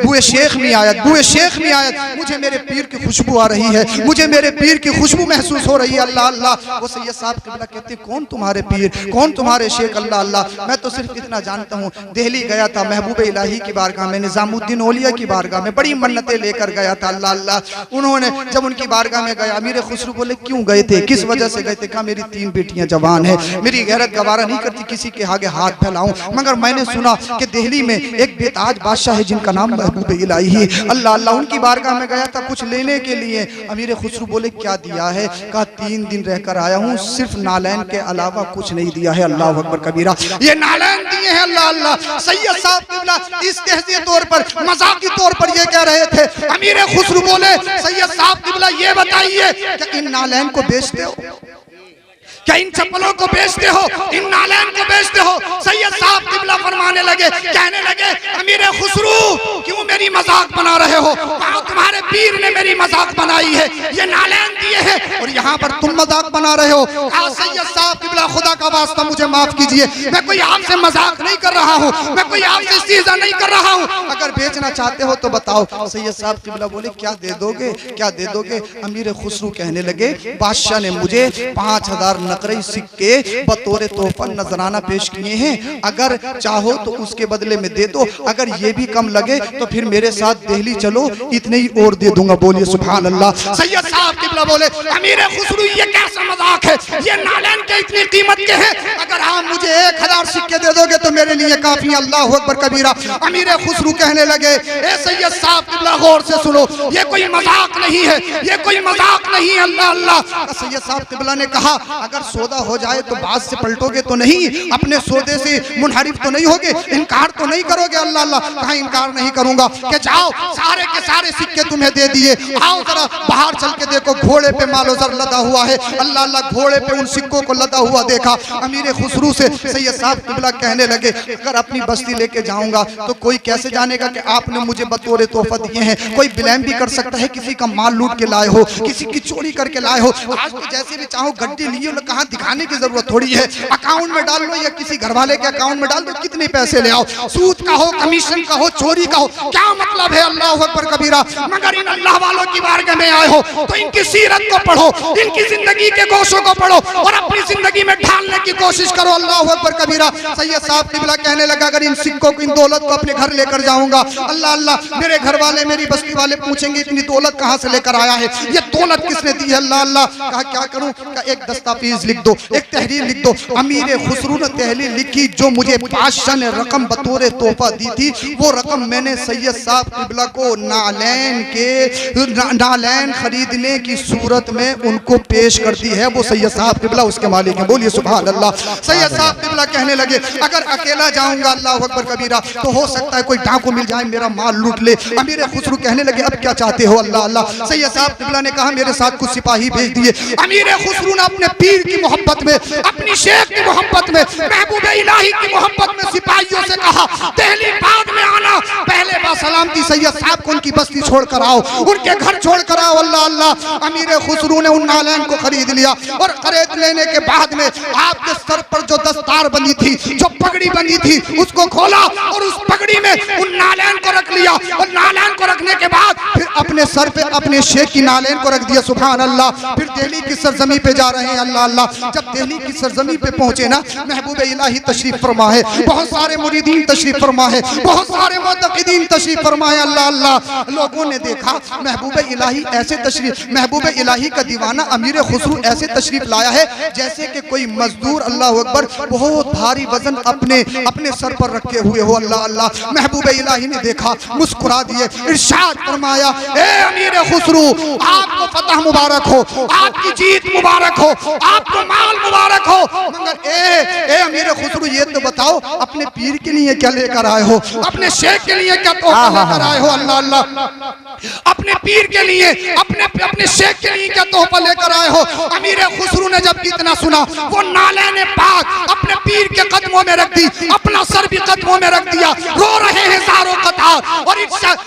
बुए शेख में आयत, बुए शेख में आयत, मुझे मेरे पीर की खुशबू आ रही है, मुझे मेरे पीर की खुशबू महसूस हो रही है। अल्लाह अल्लाह। वो सैयद साहब किबला कहते, कौन तुम्हारे पीर, कौन तुम्हारे शेख? अल्लाह अल्लाह। मैं तो सिर्फ इतना जानता हूँ, दिल्ली गया था महबूब इलाही की बारगाह में, निजामुद्दीन औलिया की बारगाह में, बड़ी मन्नतें लेकर गया था। अल्लाह अल्लाह। उन्होंने जब उनकी बारगाह में गया, अमीर खुसरू बोले, क्यों गए थे, किस वजह से गए थे? कहा, मेरी 3 बेटियां जवान है, मेरी गैरत गवारा नहीं करती किसी के आगे हाथ फैलाऊं, मगर मैंने सुना कि दिल्ली में एक बेताज बादशाह है जिनका नाम महबूब इलाही है। अल्लाह अल्लाह। उनकी बारगाह में गया था कुछ लेने के लिए। अमीर खुसरू बोले, क्या दिया है? कहा, 3 दिन रहकर आया हूँ, सिर्फ नालैन के अलावा कुछ नहीं दिया है। अल्लाह अकबर कबीरा। ये नालैन दिए हैं। अल्लाह अल्लाह। सैयद साहब किबला इस तहज़िए तौर पर, मजाकी तौर पर ये कह रहे थे। अमीर खुसरू बोले, सैयद साहब किबला ये बताइए कि इन नालैन को बेचते हो क्या, इन चप्पलों को बेचते हो, इन नालैन को बेचते हो? सैयद साहब किबला फरमाने लगे, कहने लगे, अमीर खुसरू क्यों मेरी मजाक बना रहे हो? तुम्हारे पीर ने मेरी मजाक बनाई है, ये नालैन दिए हैं और यहाँ पर तुम मजाक बना रहे हो। सैयद साहब किबला, खुदा का वास्ता मुझे माफ कीजिए, मैं कोई आपसे मजाक नहीं कर रहा हूँ, मैं कोई आपसे इस्तीज़ा नहीं कर रहा हूँ, अगर बेचना चाहते हो तो बताओ। सैयद साहब किबला बोले, क्या दे दोगे, क्या दे दोगे? अमीर खुसरू कहने लगे, बादशाह ने मुझे 5000 नकरई सिक्के बतौर तोहफा नजराना पेश किए हैं, अगर चाहो तो उसके बदले में दे दो, अगर ये भी कम लगे तो फिर मेरे साथ दिल्ली चलो, इतने ही और दे दूंगा। बोलिए सुभान अल्लाह। सैयद साहब किबला बोले अमीर खुसरू ये कैसा मजाक है, ये नालैन के इतनी कीमत के हैं, अगर आप मुझे 1000 सिक्के दे दोगे तो मेरे लिए काफी। अल्लाह अकबर कबीरा। अमीर खुसरू कहने लगे ए सैयद साहब किबला गौर से सुनो, ये कोई मजाक नहीं है, ये कोई मजाक नहीं है। अल्लाह अल्लाह। सैयद साहब किबला ने कहा अगर सौदा हो जाए तो बात से पलटोगे तो नहीं, अपने सौदे से मुनहरिफ तो नहीं होगे, इनकार तो नहीं करोगे। अल्लाह अल्लाह। कहा इनकार नहीं करूंगा कि जाओ सारे के सारे सिक्के तुम्हें दे दिए, आओ जरा बाहर चल के देखो घोड़े पे मालो जर लदा हुआ है। अल्लाह अल्लाह। घोड़े पे उन सिक्कों को लदा हुआ देखा। अमीर खुसरू से सैयद साहब किबला कहने लगे अगर अपनी बस्ती लेके जाऊंगा तो कोई कैसे जानेगा कि आपने मुझे बतौर तोहफा दिए हैं। कोई ब्लेम भी कर सकता है, किसी का माल लूट के लाए हो, किसी की चोरी करके लाए हो। आज तो जैसे भी चाहो गड्ढे लिए लो, कहाँ दिखाने की जरूरत थोड़ी है, अकाउंट में डाल लो या किसी घर वाले के अकाउंट में डाल दो, कितने पैसे ले आओ, सूद का हो, कमीशन का हो, चोरी का हो, क्या मतलब है। अल्लाह अकबर कबीरा। मगर इन अल्लाह वालों की बारगाह में आए हो तो इनकी सीरत को पढ़ो, इनकी जिंदगी के गोशों को पढ़ो और अपनी जिंदगी में ढालने की कोशिश करो। अल्लाह अकबर कबीरा। सैयद साहब किबला कहने लगा अगर इन सिक्कों को, इन दौलत को अपने घर लेकर जाऊंगा, अल्लाह अल्लाह, मेरे घर वाले, मेरी बस्ती वाले पूछेंगे इतनी दौलत कहां से लेकर आया है, ये दौलत किसने दी है। अल्लाह अल्लाह। कहा क्या करूं। कहा एक दस्तावेज लिख दो, एक तहरीर लिख दो। अमीर खुसरू ने तहरीर लिखी, जो मुझे बादशाह ने रकम बतौर तोहफा दी थी वो रकम मैंने सैयद साहब किबला को नालैन खरीदने की सूरत में उनको पेश कर दी है। वो सैयद साहब किबला उसके मालिक हैं। बोलिए सुभान अल्लाह। सैयद साहब किबला कहने लगे अगर अकेला जाऊंगा अल्लाह अकबर कबीरा तो हो सकता है कोई डाकू मिल जाए, मेरा माल लूट ले। अमीर खुसरू कहने लगे अब क्या चाहते हो। अल्लाह अल्लाह। सैयद साहब किबला ने कहा मेरे साथ कुछ सिपाही भेज दिए। अमीर खुसरू ने अपने पीर की मोहब्बत में, अपनी शेख की मोहब्बत में, महबूब इलाही की मोहब्बत में सिपाहियों से कहा दिल्ली बाद में आना, पहले बासलामती सैयद साहब को उनकी बस्ती छोड़कर आओ, उनके घर छोड़कर आओ। अल्लाह अल्लाह। अमीर खुसरू ने उन नालैन को खरीद लिया और खरीद लेने के बाद में आपके सर पर जो दस्तार बनी थी, जो पगड़ी बनी थी, उसको खोला और उस पगड़ी में उन नालैन को रख लिया और नालैन को रखने के बाद फिर अपने सर पे अपने शेख की नालैन को रख दिया। सुभान अल्लाह। फिर दिल्ली की सरजमी पे जा रहे हैं। अल्लाह अल्लाह। जब दिल्ली की सरजमी पे पहुंचे ना, महबूब इलाही तशरीफ फरमा है, बहुत सारे मुरीदीन तशरीफ फरमा है, बहुत सारे मुतक़िदीन तशरीफ फरमा है। अल्लाह अल्लाह। लोगों ने देखा महबूब इलाही ऐसे तशरीफ, महबूब इलाही का दीवाना अमीर खुसरू ऐसे तशरीफ लाया है जैसे कि कोई मजदूर अल्लाह अकबर बहुत भारी वजन अपने सर पर रखे हुए हो। अल्लाह अल्लाह। महबूब इलाही ने देखा, मुस्कुरा दिए, इरशाद फरमाया ए अमीर खुसरू आपको फतह मुबारक हो, आपकी जीत मुबारक हो, आपको माल मुबारक हो। मगर ए अमीर खुसरू ये तो बताओ अपने पीर के लिए क्या लेकर आए हो, अपने शेख के लिए क्या तोहफा लेकर आए हो। अल्लाह अल्लाह। अपने पीर के लिए, अपने शेख के लिए क्या तोहफा लेकर आए हो। अमीर खुसरू ने जब इतना सुना वो नालैन पाक अपने पीर के कदमों में रख दी, अपना सर भी कदमों में रख दिया, रो रहे हैं सारों कतार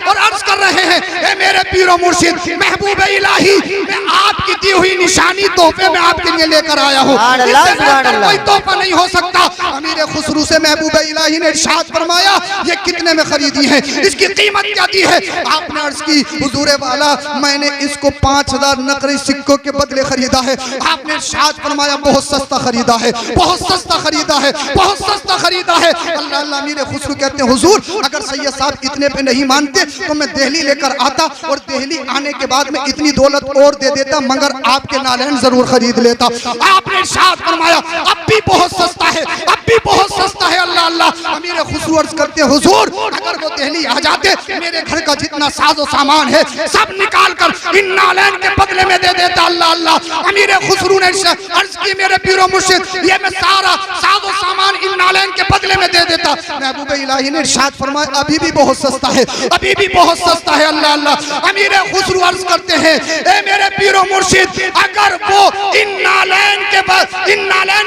और अर्ज कर रहे हैं ए मेरे पीरो मुर्शिद महबूब इलाही, मैं आपकी दी हुई निशानी तोहफे में आपके लिए लेकर आया हूँ, कोई तोहफा नहीं हो सकता। अमीर खुसरू से महबूब इलाही ने इरशाद फरमाया ये कितने में खरीदी है, इसकी कीमत क्या दी है। आपने अर्ज की हुजूर वाला मैंने इसको 5000 नकली सिक्कों के बदले खरीदा है। आपने इरशाद फरमाया बहुत सस्ता खरीदा है, बहुत सस्ता खरीदा है, बहुत सस्ता खरीदा है। अल्लाह अल्लाह। अमीर खुसरू कहते हैं हुजूर अगर सैयद साहब इतने पे नहीं मानते तो मैं दिल्ली लेकर आता और दिल्ली आने के बाद में इतनी दौलत और दे देता, मगर आपके नालैन जरूर खरीद लेता। आपने इरशाद फरमाया अब भी बहुत सस्ता है, अब भी बहुत सस्ता है। अल्लाह अल्लाह। अमीर खुसरू अर्ज करते हैं हुजूर अगर वो दिल्ली आ जाते मेरे घर का जितना साजो सामान है सब निकाल कर इन नालैन के बदले में दे देता। अल्लाह अल्लाह। अमीर खुसरू ने अर्ज की मेरे पीरो मुर्शिद ये मैं सारा साजो सामान इन नालैन के बदले में दे देता। महबूब इलाही ने इरशाद फरमाया अभी भी बहुत सस्ता है, अभी भी बहुत सस्ता है। अल्लाह अल्लाह। अमीर खुसरू अर्ज करते हैं ए मेरे पीरो मुर्शिद अगर वो इन नालैन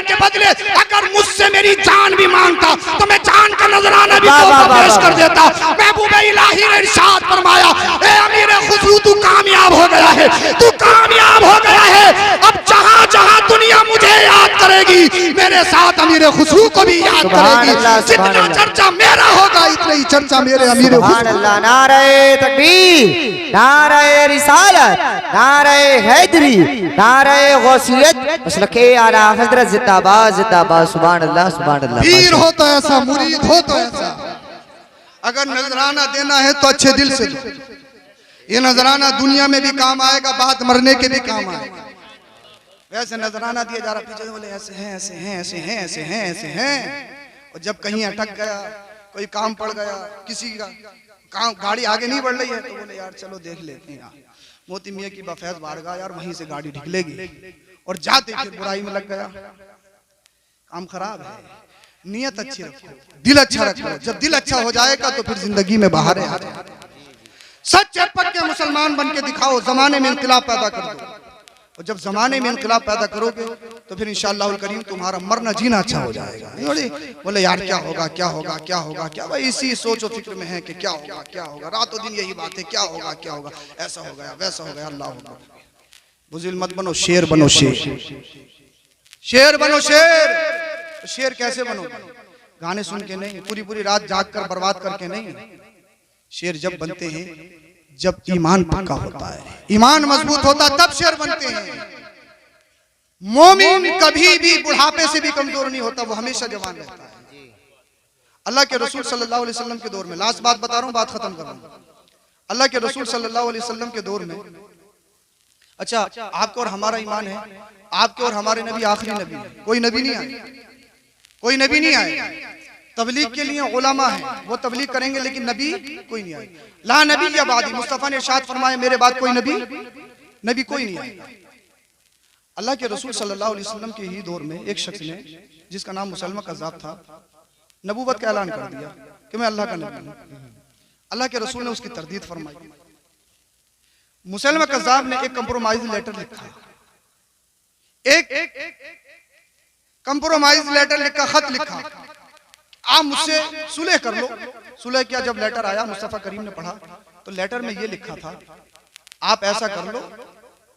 के बदले अगर मुझसे मेरी जान भी मांगता तो मैं जान का नजराना भी पेश कर देता। महबूब इलाही ने इरशाद फरमाया ए अमीर खुसरू तू कामयाब हो गया है, तू कामयाब हो गया है। अब जहां जहां दुनिया मुझे याद करेगी मेरे साथ अमीर खुसरू को भी याद करेगी। जितना चर्चा मेरा होगा इतना ही चर्चा मेरे अमीर खुसरू। नारे तकबीर, नारे रिसालत, नारे हैदरी, नारे गौसियत, मसलके आला हजरत जिंदाबाद जिंदाबाद। सुभान अल्लाह सुभान अल्लाह। पीर हो तो ऐसा, मुरीद हो तो ऐसा। अगर नजराना देना है तो अच्छे दिल से दो, ये नजराना दुनिया में भी काम आएगा, बात मरने के भी काम आएगा। वैसे नजराना दिया जा रहा, पीछे से बोले ऐसे हैं ऐसे हैं ऐसे हैं ऐसे हैं ऐसे हैं, और जब कहीं अटक गया, कोई काम पड़ गया, किसी का काम, गाड़ी आगे नहीं बढ़ रही है, तो बोले यार चलो देख लेते हैं, मोती मियाँ की बफैज बारगाह यार, वहीं से गाड़ी निकलेगी, और जाते फिर बुराई में लग गया। काम खराब है, नियत अच्छी रखो, दिल अच्छा रखो। जब दिल अच्छा हो जाएगा तो फिर जिंदगी में बाहर आ जाए। सच्चे पक्के मुसलमान बन के दिखाओ, जमाने में इंकलाब पैदा कर दो, और जब जमाने में इंकलाब पैदा करोगे तो फिर इंशाअल्लाह करीम तुम्हारा मरना जीना अच्छा हो जाएगा। बोले यार क्या होगा क्या होगा क्या होगा, क्या भाई इसी सोचो फिक्र में है कि क्या होगा क्या होगा, रातों दिन यही बात है, क्या होगा क्या होगा, ऐसा हो गया वैसा हो गया। अल्लाह होगा, बुज़िल मत बनो, शेर बनो, शेर बनो, शेर। शेर कैसे बनोगे? गाने सुन के नहीं, पूरी पूरी रात जाग कर बर्बाद करके नहीं। शेर जब बनते हैं जब ईमान पक्का होता है, ईमान मजबूत होता है, तब शेर बनते हैं। मोमिन कभी भी बुढ़ापे से भी कमजोर नहीं होता, वो हमेशा जवान रहता है। अल्लाह के रसूल सल्लल्लाहु अलैहि वसल्लम के दौर में, लास्ट बात बता रहा हूँ, बात खत्म कर रहा हूँ। अल्लाह के रसूल सल्लल्लाहु अलैहि वसल्लम के दौर में, अच्छा आपको और हमारा ईमान है, आपके और हमारे नबी आखिरी नबी है, कोई नबी नहीं आए, कोई नबी नहीं आए। तबलीग के लिए उलमा है, वो तबलीग करेंगे, लेकिन नबी कोई नहीं आए। ला नबी या बादी, मुस्तफा ने इरशाद फरमाया मेरे बाद कोई नबी कोई नहीं आएगा। अल्लाह के रसूल सल्लल्लाहु अलैहि वसल्लम के ही दौर में एक शख्स ने, जिसका नाम मुसलमा कज़्ज़ाब था, नबूवत का ऐलान कर दिया कि मैं अल्लाह का नबी हूं। अल्लाह के रसूल ने उसकी तरदीद फरमाई। मुसलमा कज़्ज़ाब ने एक कंप्रोमाइज लेटर लिखा, एक कंप्रोमाइज लेटर लिखा, खत लिखा, आप मुझसे सुलह कर लो। सुलह किया। जब लेटर आया, मुस्तफा करीम ने पढ़ा, तो लेटर में ये लिखा था, आप ऐसा कर लो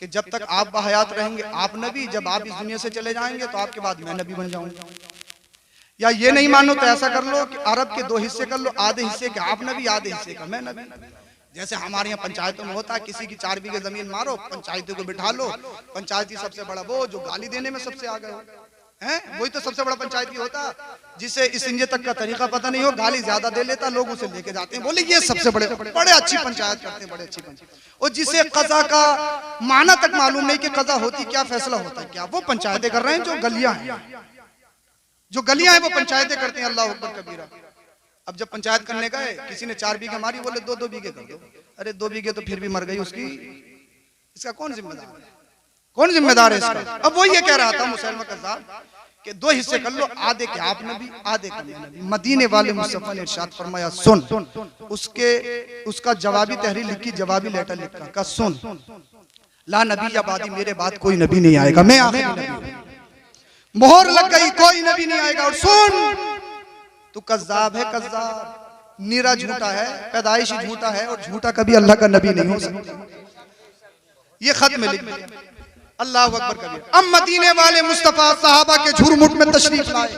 कि जब तक आप बहयात रहेंगे आप नबी, जब आप इस दुनिया से चले जाएंगे तो आपके बाद मैं नबी बन जाऊंगा। या ये नहीं मानो तो ऐसा कर लो कि अरब के 2 हिस्से कर लो, आधे हिस्से के आप नबी, आधे हिस्से का मैं नबी। जैसे हमारे यहाँ पंचायतों में होता है, किसी की 4 बीघे जमीन मारो, पंचायती को बिठा लो, पंचायती सबसे बड़ा वो जो गाली देने में सबसे आगे हो है, वही तो सबसे बड़ा पंचायती होता, जिसे इस इंजे तक का तरीका पता नहीं हो, गाली ज्यादा दे लेता, लोग उसे लेके जाते हैं, बोले ये सबसे बड़े अच्छी पंचायत करते हैं, बड़े अच्छी पंचायत। और जिसे कज़ा का माना तक मालूम नहीं कि कज़ा होती क्या, फैसला होता है क्या, वो पंचायतें कर रहे हैं। जो गलियां हैं वो पंचायतें करते हैं। अल्लाह अकबर कबीरा। अब जब पंचायत करने गए, किसी ने 4 बीघे मारी, बोले 2 बीघे कर दो। अरे 2 बीघे तो फिर भी मर गई उसकी, इसका कौन जिम्मेदार है, कौन जिम्मेदार है इसका? अब वो ये कह रहा था मुसलमान कज़्ज़ाब कि 2 हिस्से कर लो, आधे के आप नबी, आधे का मैं नबी। मदीने वाले मुस्तफा ने इरशाद फरमाया सुन। उसका जवाबी तहरीर लिखी, जवाबी लेटर लिखा का सुन, ला नबी या बादी, मेरे बाद कोई नबी नहीं आएगा, मैं आखिरी नबी हूं। मोहर लग गई, कोई नबी नहीं आएगा। और सुन, तू कज़्ज़ाब है, कज़्ज़ाब नीरा झूठा है, पैदाइशी झूठा है, और झूठा कभी अल्लाह का नबी नहीं हो सकता। ये खत में लिख दिया। अल्लाह अकबर कबीर। अब मदीने वाले मुस्तफा सहाबा के झुरमुट में तशरीफ लाए।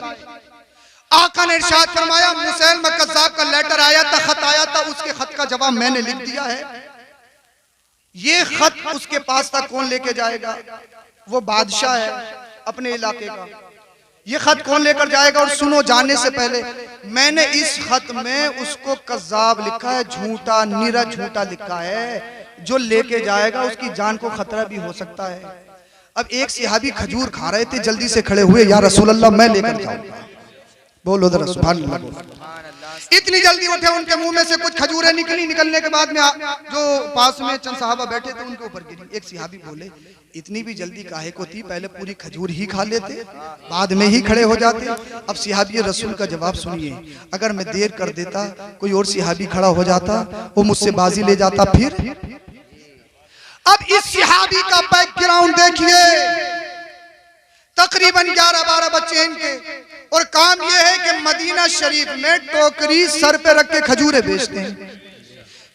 आका ने इरशाद फरमाया, मुसलमा कज़्ज़ाब का लेटर आया था, खत आया था, उसके खत का जवाब मैंने लिख दिया है। ये खत उसके पास था, कौन लेके जाएगा? वो बादशाह है अपने इलाके का। ये खत कौन लेकर जाएगा? और सुनो, जाने से पहले मैंने इस खत में उसको कज़्ज़ाब लिखा है, झूठा, नीरा झूठा लिखा है। जो लेके जाएगा उसकी जान को खतरा भी हो सकता है। अब एक सहाबी खजूर खा रहे थे, जल्दी से खड़े हुए, या रसूल अल्लाह मैं लेकर जाऊंगा। बोलो जरा सुभान अल्लाह। इतनी जल्दी उठे, उनके मुंह में से कुछ खजूरें निकली। निकलने के बाद में जो पास में चंद सहाबा बैठे थे उनके ऊपर गिरी। एक सहाबी बोले, इतनी भी जल्दी काहे को थी, पहले पूरी खजूर ही खा लेते, बाद में ही खड़े हो जाते। अब सहाबी रसूल का जवाब सुनिए, अगर मैं देर कर देता, कोई और सहाबी खड़ा हो जाता, वो मुझसे बाजी ले जाता। फिर अब इस सहाबी का बैकग्राउंड देखिए, तकरीबन 11-12 बच्चे इनके, और काम यह है कि मदीना शरीफ में टोकरी सर पे रख के खजूरें बेचते हैं,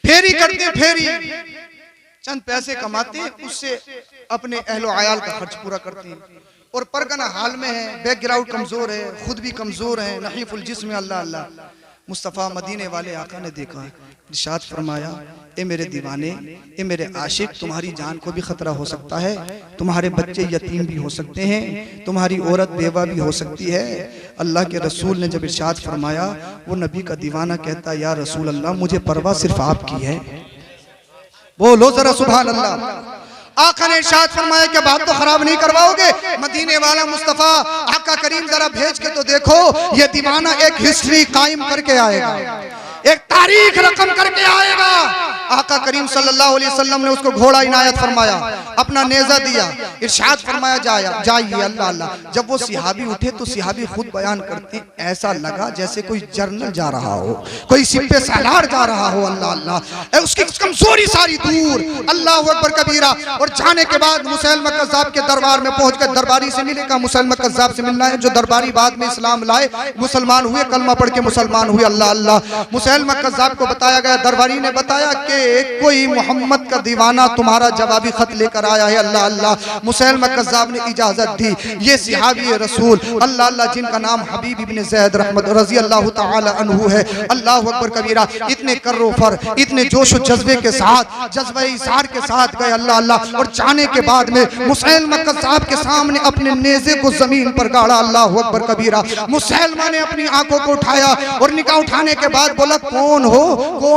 फेरी करते हैं, फेरी चंद पैसे कमाते हैं, उससे अपने अहलो आयाल का खर्च पूरा करते हैं। और परगना हाल में है, बैकग्राउंड कमजोर है, खुद भी कमजोर है, नहीफुल जिस्म। अल्लाह अल्लाह। मुस्तफ़ा मदीने वाले आका ने देखा, इरशाद फरमाया, ए मेरे दीवाने, ए मेरे आशिक, तुम्हारी जान को भी खतरा हो सकता है, तुम्हारे बच्चे यतीम भी हो सकते हैं, तुम्हारी औरत बेवा भी हो सकती है। अल्लाह के रसूल ने जब इरशाद फरमाया, वो नबी का दीवाना कहता, या रसूल अल्लाह, मुझे परवाह सिर्फ आपकी है, बोलो जरा सुभान अल्लाह। आका ने इरशाद फरमाया कि बात तो खराब नहीं करवाओगे, मदीने वाला मुस्तफा आका करीम जरा भेज के तो देखो, ये दीवाना एक हिस्ट्री कायम करके आएगा, एक तारीख रकम करके आएगा। आका करीम सल्लल्लाहु अलैहि वसल्लम ने उसको घोड़ा इनायत फरमाया, अपना नेजा दिया, इरशाद फरमाया जाइए अल्लाह अल्लाह। जब वो सिहाबी उठे तो सिहाबी खुद बयान करते, ऐसा लगा जैसे कोई जर्नल जा रहा हो, कोई सिपह सालार जा रहा हो। अल्लाह अल्लाह, उसकी कमजोरी सारी दूर, अल्लाह अकबर कबीरा। और जाने के बाद मुसैलमा कज़्ज़ाब के दरबार में पहुंच कर दरबारी से मिले, कहा मुसैलमा कज़्ज़ाब से मिलना है, जो दरबारी बाद में इस्लाम लाए, मुसलमान हुए, कलमा पढ़ के मुसलमान हुए। अल्लाह अल्लाह। मुसैलमा कज़्ज़ाब को बताया गया, दरबारी ने बताया कि कोई मोहम्मद का दीवाना तुम्हारा जवाबी खत लेकर आया है। अल्लाह अल्लाह। मुसैलमा कज़्ज़ाब ने इजाजत दी, ये सिहाबी रसूल अल्लाह अल्लाह जिनका नाम हबीब इब्ने ज़ैद रहमत रज़ी अल्लाह तआला अन्हु है, अल्लाह अकबर कबीरा, इतने कर्रोफर, इतने जोश व जज्बे के साथ, जज्बे इज़हार के साथ गए। अल्लाह अल्लाह। और जाने के बाद में मुसैलमा कज़्ज़ाब के सामने अपने नेज़े को जमीन पर गाड़ा। अल्लाह अकबर कबीरा। मुसैलमा ने अपनी आंखों को उठाया और निगाह उठाने के बाद बोला, कौन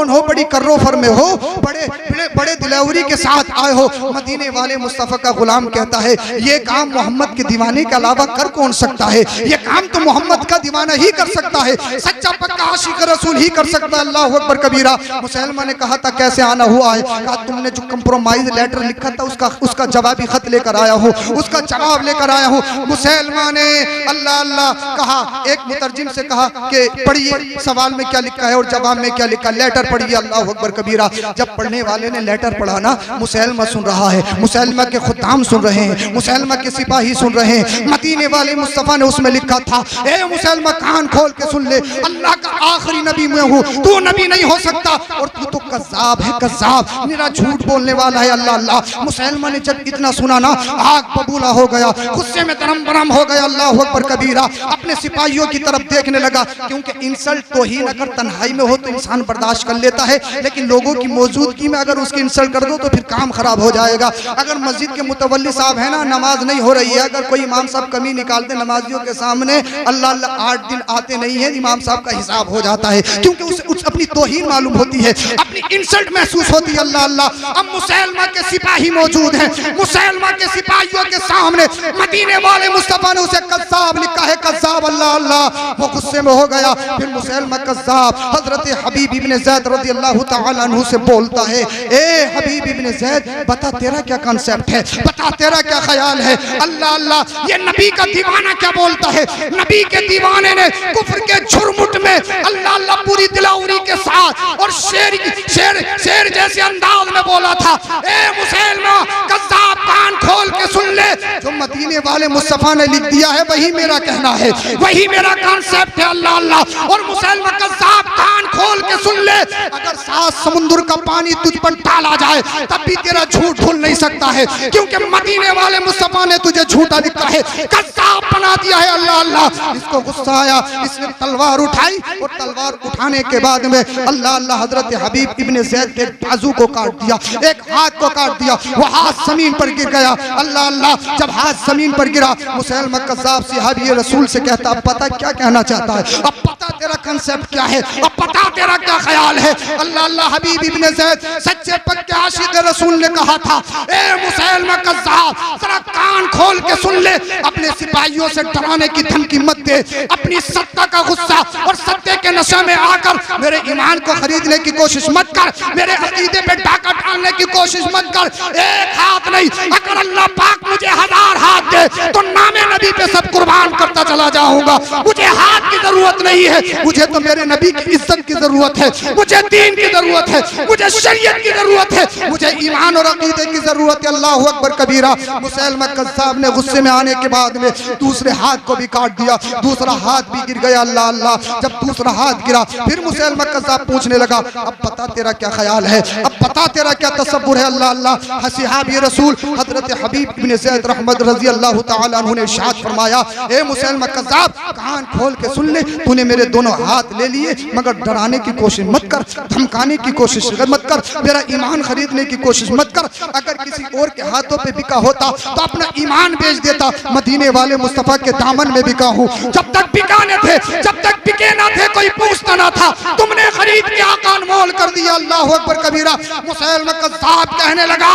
हो, बड़ी कर्रोफर में हो, बड़े दिलावरी के साथ आए हो। मदीने वाले मुस्तफा का गुलाम कहता है, ये काम मोहम्मद के दीवाने के अलावा कर कौन सकता है, ये काम तो मोहम्मद का दीवाना ही कर सकता है, सच्चा पक्का आशिक रसूल ही कर सकता है। अल्लाह अकबर कबीरा। मुसैलमा ने कहा था कैसे आना हुआ है, कहा तुमने जो कंप्रोमाइज लेटर लिखा था उसका जवाबी खत लेकर आया हूँ, उसका जवाब लेकर आया हूँ। मुसैलमा ने अल्लाह अल्लाह कहा, एक मुतरजिम से कहा कि पढ़िए सवाल में क्या लिखा है और जवाब में क्या लिखा, लेटर पढ़िए। अल्लाह अकबर कबीरा। जब पढ़ने वाले ने लेटर पढ़ा ना, मुसैलमा सुन रहा है, मुसैलमा के खुद्दाम सुन रहे हैं, मुसैलमा के सिपाही सुन रहे हैं। मदीने वाले मुस्तफा ने उसमें लिखा था, ए मुसैलमा कान खोल के सुन ले, अल्लाह का आखिरी नबी मैं हूँ, तू नबी नहीं हो सकता और तू तो कज़्ज़ाब है, कज़्ज़ाब, मेरा झूठ बोलने वाला है। अल्लाह अल्लाह। मुसैलमा ने जब इतना सुना ना, आग बबूला हो गया, गुस्से में दरम बरम हो गया। अल्लाह अकबर कबीरा। अपने सिपाहियों की तरफ देखने लगा, क्योंकि इंसल्ट तो ही न कर, तन्हाई में हो तो इंसान बर्दाश्त कर लेता है, लेकिन लोगों की मौजूदगी में अगर उसकी इंसल्ट कर दो तो फिर काम खराब हो जाएगा। अगर मस्जिद के मुतवल्ली साहब है ना, नमाज नहीं हो रही है, अगर कोई इमाम साहब कमी निकालते नमाजियों के सामने, अल्लाह अल्लाह 8 दिन आते नहीं है, इमाम साहब का हिसाब हो जाता है, क्योंकि उसे अपनी तौहीन मालूम होती है, अपनी इंसल्ट महसूस होती है। अल्लाह अल्लाह। अब मुसैलमा के सिपाही मौजूद हैं, मुसैलमा के सिपाहियों के सामने मदीने वाले मुस्तफा ने उसे कज़्ज़ाब लिखा है, कज़्ज़ाब। अल्लाह अल्लाह। वो गुस्से में हो गया। फिर मुसैलमा कज़्ज़ाब हजरत हबीब इब्ने ज़ैद रज़ियल्लाहु तआला अन्हु से बोलता है, ए हबीब इब्ने ज़ैद, बता तेरा क्या कॉन्सेप्ट है, बता तेरा क्या ख्याल है। अल्लाह अल्लाह। ये नबी का दीवाना क्या बोलता है। नबी के दीवाने ने कुफ्र के झुरमुट में अल्लाह अल्लाह पूरी दिलावरी के साथ और शेर जैसे अंदाज में बोला था, ए मुसैलमा कज़्ज़ाब कान खोल के सुन ले, जो मदीने वाले मुस्तफा ने लिख दिया है वही मेरा कहना है, वही मेरा कॉन्सेप्ट है। अल्लाह अल्लाह। और मुसैलमा कज़्ज़ाब कान खोल के सुन ले, अगर 7 समुद्र का पानी तुझ पर डाला जाए तब भी तेरा झूठ भूल नहीं सकता है, क्योंकि मदीने वाले मुस्तफा ने तुझे झूठा लिखा है, कज़्ज़ाब बना दिया है। अल्लाह अल्लाह। इसको गुस्सा आया, इसने तलवार उठाई और तलवार उठाने के बाद में अल्लाह अल्लाह हजरत हबीब इब्ने ज़ैद के बाजू को काट दिया, एक हाथ को काट दिया, वो हाथ जमीन पर गिर गया। अल्लाह अल्लाह। जब हाथ जमीन पर गिरा, मुसैलमा कज़्ज़ाब सिहाबी रसूल से कहता, अब पता क्या कहना चाहता है, अब पता तेरा कंसेप्ट क्या है, अब पता तेरा क्या ख्याल है। अल्लाह अल्लाह। हबीब इब्ने ज़ैद सच्चे पक्के आशिक रसूल ने कहा था, ए मुसैलमा कज़्ज़ाब, जरा कान खोल के सुन ले, अपने सिपाहियों से डराने की धमकी मत दे, अपनी सत्ता का गुस्सा और सत्ते के नशे में आकर मेरे ईमान को खरीदने की कोशिश मत कर, मेरे अकीदे पे डाका डालने की कोशिश मत कर। एक हाथ नहीं, अगर अल्लाह पाक मुझे 1000 हाथ दे तो नामे नबी पे सब कुर्बान करता चला जाऊंगा। मुझे हाथ की जरूरत नहीं है, मुझे तो मेरे नबी की इज्जत की जरूरत है, मुझे दीन की जरूरत है, मुझे शरीयत की जरूरत है, मुझे ईमान और अकीदे की जरूरत है। अल्लाहु अकबर कबीरा। मुसैलमा कज़्ज़ाब ने गुस्से में आने के बाद में दूसरे हाथ को भी काट दिया, दूसरा हाथ भी गिर गया। अल्लाह अल्लाह। जब दूसरा हाथ गिरा, फिर मुसैलमा कज़्ज़ाब पूछने लगा, अब बता तेरा क्या ख्याल है, अब बता तेरा क्या तसव्वुर है। अल्लाह अल्लाह। सिहाबी रसूल हजरत हबीब इब्ने ज़ैद रहमत रज़ी अल्लाह अल्लाह ताला अन्हु ने इरशाद फरमाया, ए मुसलमा कज़्ज़ाब, कान खोल के सुन ले, तूने मेरे दोनों हाथ ले लिए मगर डराने की कोशिश मत कर, धमकाने की कोशिश मत कर, मेरा ईमान खरीदने की कोशिश मत कर। अगर किसी और के हाथों पे बिका होता तो अपना ईमान बेच देता। मदीने वाले मुस्तफा के दामन में बिका हूँ। जब तक बिकाने थे, जब तक बिके ना थे, कोई पूछता ना था, तुमने खरीद के आका अनमोल कर दिया। अल्लाहु अकबर कबीरा। मुसलमा कज़्ज़ाब कहने लगा,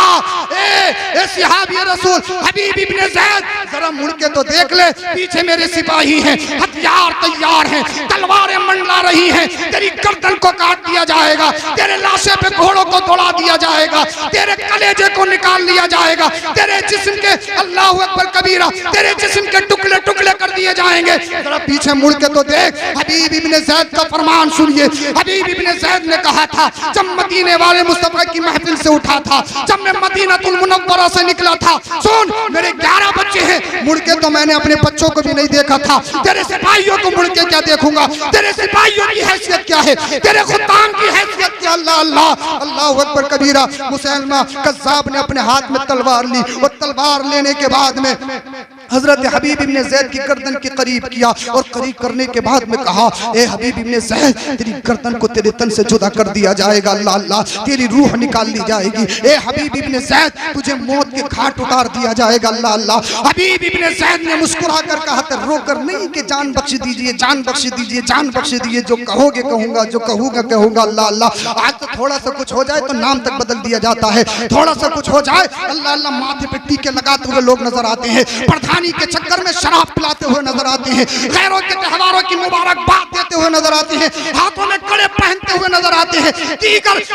ए सहाबी रसूल हबीब इब्ने ज़ैद, जरा मुड़ के तो देख ले, पीछे मेरे सिपाही हैं, हथियार तैयार हैं, तलवारें मंडला रही हैं, तेरी गर्दन को काट दिया जाएगा, तेरे लाशे पे घोड़ों को दौड़ा दिया जाएगा, तेरे कलेजे को निकाल लिया जाएगा, तेरे जिस्म के अल्लाहु अकबर कबीरा, तेरे जिस्म के टुकड़े टुकड़े कर दिए जाएंगे। जरा पीछे मुड़ के तो देख। हबीब इब्ने ज़ैद का फरमान सुनिए। हबीब इब्ने ज़ैद ने कहा था, जब मदीने वाले मुस्तफा की महफिल से उठा था, जब मैं मदीनतुल मुनव्वरा से निकला था, सुन, मेरे 11 बच्चे हैं, मुड़ के तो मैंने अपने बच्चों को भी नहीं देखा था, तेरे सिपाहियों को मुड़ के क्या देखूंगा, तेरे सिपाहियों की हैसियत क्या है, तेरे खुदाम की हैसियत क्या। अल्लाह अल्लाह अल्लाहु अकबर कबीरा। मुसलमा कज़्ज़ाब ने अपने हाथ में तलवार ली और तलवार लेने के बाद में हजरत हबीब इब्ने ज़ैद की गर्दन के करीब किया और करीब करने के बाद में कहा, ए हबीब इब्ने ज़ैद, तेरी गर्दन को तेरे तन से जुदा कर दिया जाएगा। अल्लाह अल्लाह, तेरी रूह निकाल ली जाएगी। ए हबीब इब्ने ज़ैद, तुझे मौत के घाट उतार दिया जाएगा। अल्लाह अल्लाह। हबीब इब्ने ज़ैद ने मुस्कुरा कर कहा, रोकर नहीं कि जान बख्श दीजिए, जान बख्श दीजिए, जान बख्श दीजिए, जो कहोगे कहूंगा, जो कहूंगा कहूंगा। अल्लाह अल्लाह। आज तो थोड़ा सा कुछ हो जाए तो नाम तक बदल दिया जाता है, थोड़ा सा कुछ हो जाए अल्लाह अल्लाह माथे पे टीके लगाते हुए लोग नजर आते हैं, प्रधानी के चक्कर में शराब पिलाते हुए नजर आते हैं, गैरों के त्योहारों की मुबारकबाद देते हुए नजर आते हैं, हाथों में कड़े पहनते हुए नजर आते हैं,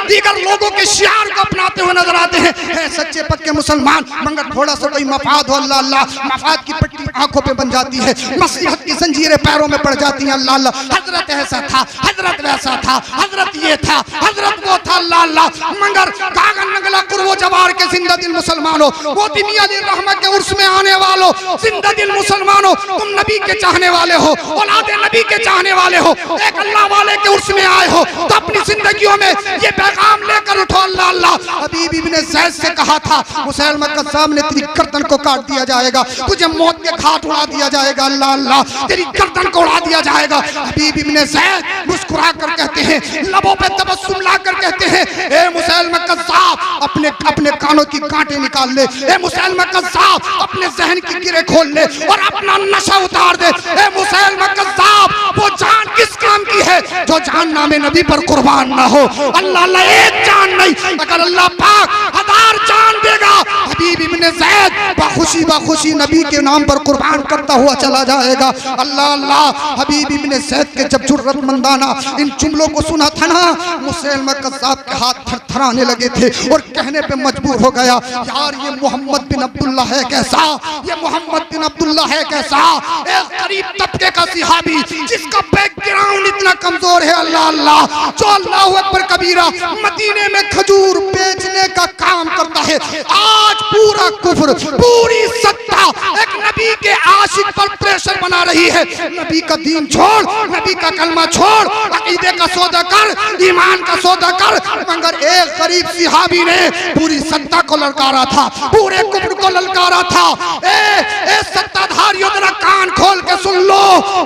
दीगर लोगों के शियार को अपनाते हुए नजर आते हैं। सच्चे पक्के मुसलमान, मगर थोड़ा सा कोई मफाद हो, अल्लाह अल्लाह, मफाद की पट्टी आंखों पे बन जाती है, मसलहत की जंजीरें पैरों में पड़ जाती हैं। अल्लाह अल्लाह। हजरत ऐसा था, हजरत वैसा था, हजरत ये था, हजरत वो था। अल्लाह अल्लाह। मगर कागन नगला कुर्बो जवार के जिंदा दिल मुसलमानों, वो मियां दिल रहमत के उर्स में आने वालों, जिंदा दिल मुसलमानों, तुम नबी के चाहने वाले हो, औलादे नबी के चाहने वाले हो, एक अल्लाह वाले के उर्स में आए हो, तो अपनी जिंदगियों में ये पैगाम लेकर उठो। अल्लाह अल्लाह। हबीब इब्ने ज़ैद से कहा था, मुसलमा कज़्ज़ाब ने तेरी गर्दन को काट दिया जाएगा, तुझे मौत के घाट उड़ा दिया जाएगा। अल्लाह अल्लाह। तेरी गर्दन को उड़ा दिया जाएगा। हबीब इब्ने ज़ैद मुस्कुरा कर कहते हैं, लबों पे तबस्सुम लाकर कहते हैं, ए मुसलमा कज़्ज़ाब, अपने कानों की कांटे निकाल ले। ए मुसलमा कज़्ज़ाब, अपने ज़हन की गिरे खोल ले और अपना नशा उतार दे। ए मुसलमा कज़्ज़ाब, वो जान किस काम की है जो जान नामे नबी पर कुर्बान ना हो। अल्लाह अल्लाह, एक जान नहीं, अगर अल्लाह पाक 1000 जान देगा, हबीब इब्ने ज़ैद बाखुशी नबी के नाम पर कुर्बान करता हुआ चला जाएगा। अल्लाह अल्लाह। हबीब इब्ने ज़ैद के जब जुर्रतमंदाना इन जुमलों को सुना था ना, मुसलमा कज़्ज़ाब के हाथ थरथराने लगे थे और कहने पे मजबूर हो गया, यार ये मोहम्मद बिन अब्दुल्ला है कैसा, ये मोहम्मद बिन अब्दुल्ला है कैसा, एक गरीब तबके का सहाबी जिसका बैकग्राउंड इतना कमजोर है। अल्लाह अल्लाह। जो अल्लाहु अकबर कबीरा मदीने में खजूर बेचने का काम करता है। आज पूरा कुफ्र, पूरी सत्ता एक नबी के आशिक पर प्रेशर बना रही है। नबी का दीन छोड़, नबी का कलमा छोड़, अकीदे का सौदा कर, ईमान का सौदा कर। मगर एक गरीब सहाबी ने पूरी सत्ता को ललकारा था, पूरे कुफ्र को ललकारा था। ए सत्ताधारियों, जरा कान खोल के सुन लो,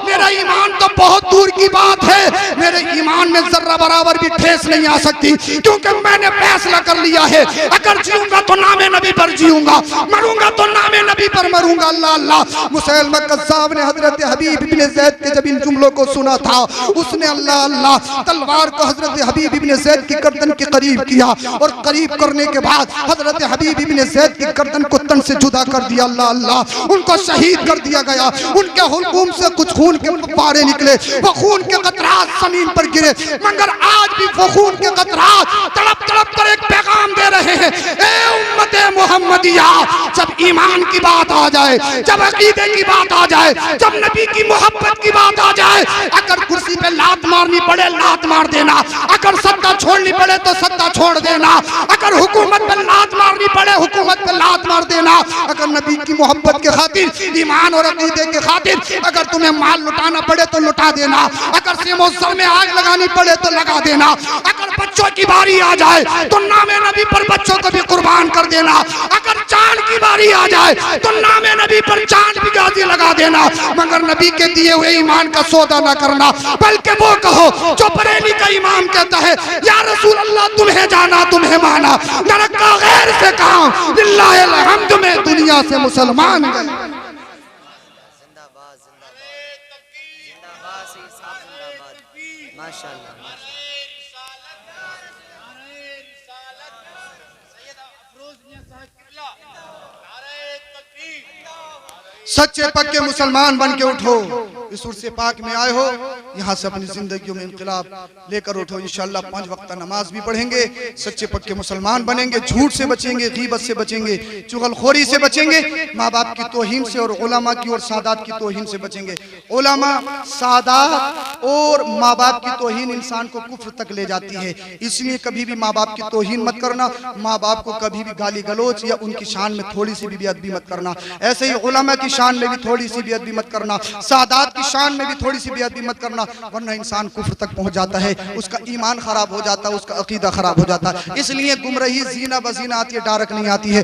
मेरा ईमान तो बहुत दूर की बात है, मेरे ईमान में जर्रा बराबर भी ठेस नहीं आ सकती, क्योंकि मैंने फैसला कर लिया है, अगर जीऊंगा तो नामे नबी पर जीऊंगा, मरूंगा तो नामे नबी पर मरूंगा। अल्लाह अल्लाह। मुसलमा कज़्ज़ाब ने हजरत हबीब इब्ने ज़ैद के जब इन जुमलों को सुना था, उसने अल्लाह अल्लाह तलवार को हजरत हबीब इब्ने ज़ैद की गर्दन के करीब किया और करीब करने के बाद हजरत हबीब इब्ने ज़ैद की गर्दन को तन से जुदा कर दिया। अल्लाह अल्लाह। उनको शहीद कर दिया गया, उनके हुल्कूम से कुछ खून के फव्वारे निकले, वो खून के कतरात जमीन पर गिरे, मगर आज भी वो खून के कतरात तड़प तड़प कर एक पैगाम दे रहे हैं, ए उम्मते मुहम्मदिया, जब ईमान की बात आ जाए, जब अकीदे की बात आ जाए, जब नबी की मोहब्बत की बात आ जाए, अगर कुर्सी पे लात मारनी पड़े लात मार देना, अगर सत्ता छोड़नी पड़े तो सत्ता छोड़ देना, अगर हुकूमत पे लात मारनी पड़े हुकूमत पे लात मार देना, अगर नबी की मोहब्बत के खातिर, ईमान और अकीदे के खातिर अगर तुम्हें माल लुटाना पड़े तो लुटा देना, अगर सीमोसर में आग लगानी पड़े तो लगा देना, अगर बच्चों की बारी आ जाए तो नामे नबी पर बच्चों को भी कुर्बान कर देना, अगर जान की बारी नबी आ जाए तो नामे नबी पर चांद भी गाजी लगा देना, मगर नबी के दिए हुए ईमान का सौदा ना करना, बल्कि वो कहो जो बरेली का इमाम कहता है या रसूल अल्लाह तुम्हें जाना तुम्हें माना, नरका गैर से कहा लिल्लाहिल हम्द में दुनिया से मुसलमान गए। जिंदाबाद जिंदाबाद जिंदाबाद से साहब जिंदाबाद माशाल्लाह। सच्चे पक्के मुसलमान बन के उठो, इस उर्स पाक में आए हो, यहाँ से अपनी जिंदगियों में इनकलाब लेकर उठो। इंशाअल्लाह 5 वक्त नमाज भी पढ़ेंगे, सच्चे पक्के मुसलमान बनेंगे, झूठ से बचेंगे, गीबत से बचेंगे, चुगलखोरी से बचेंगे, माँ बाप की तौहीन से और उलमा की और सादात की तौहीन से बचेंगे। उलमा, सादात और माँ बाप की तौहीन इंसान को कुफ्र तक ले जाती है, इसलिए कभी भी माँ बाप की तौहीन मत करना, माँ बाप को कभी भी गाली गलोच या उनकी शान में थोड़ी सी भी बेअदबी मत करना। ऐसे ही उलमा की शान में भी थोड़ी सी बेअदबी मत करना, सादात की शान में भी थोड़ी सी बेअदबी मत करना, वरना इंसान कुफ्र तक पहुंच जाता है, उसका ईमान खराब हो जाता है, उसका अकीदा खराब हो जाता है। इसलिए गुमराही जीना बजीना आती है, डायरेक्ट नहीं आती है।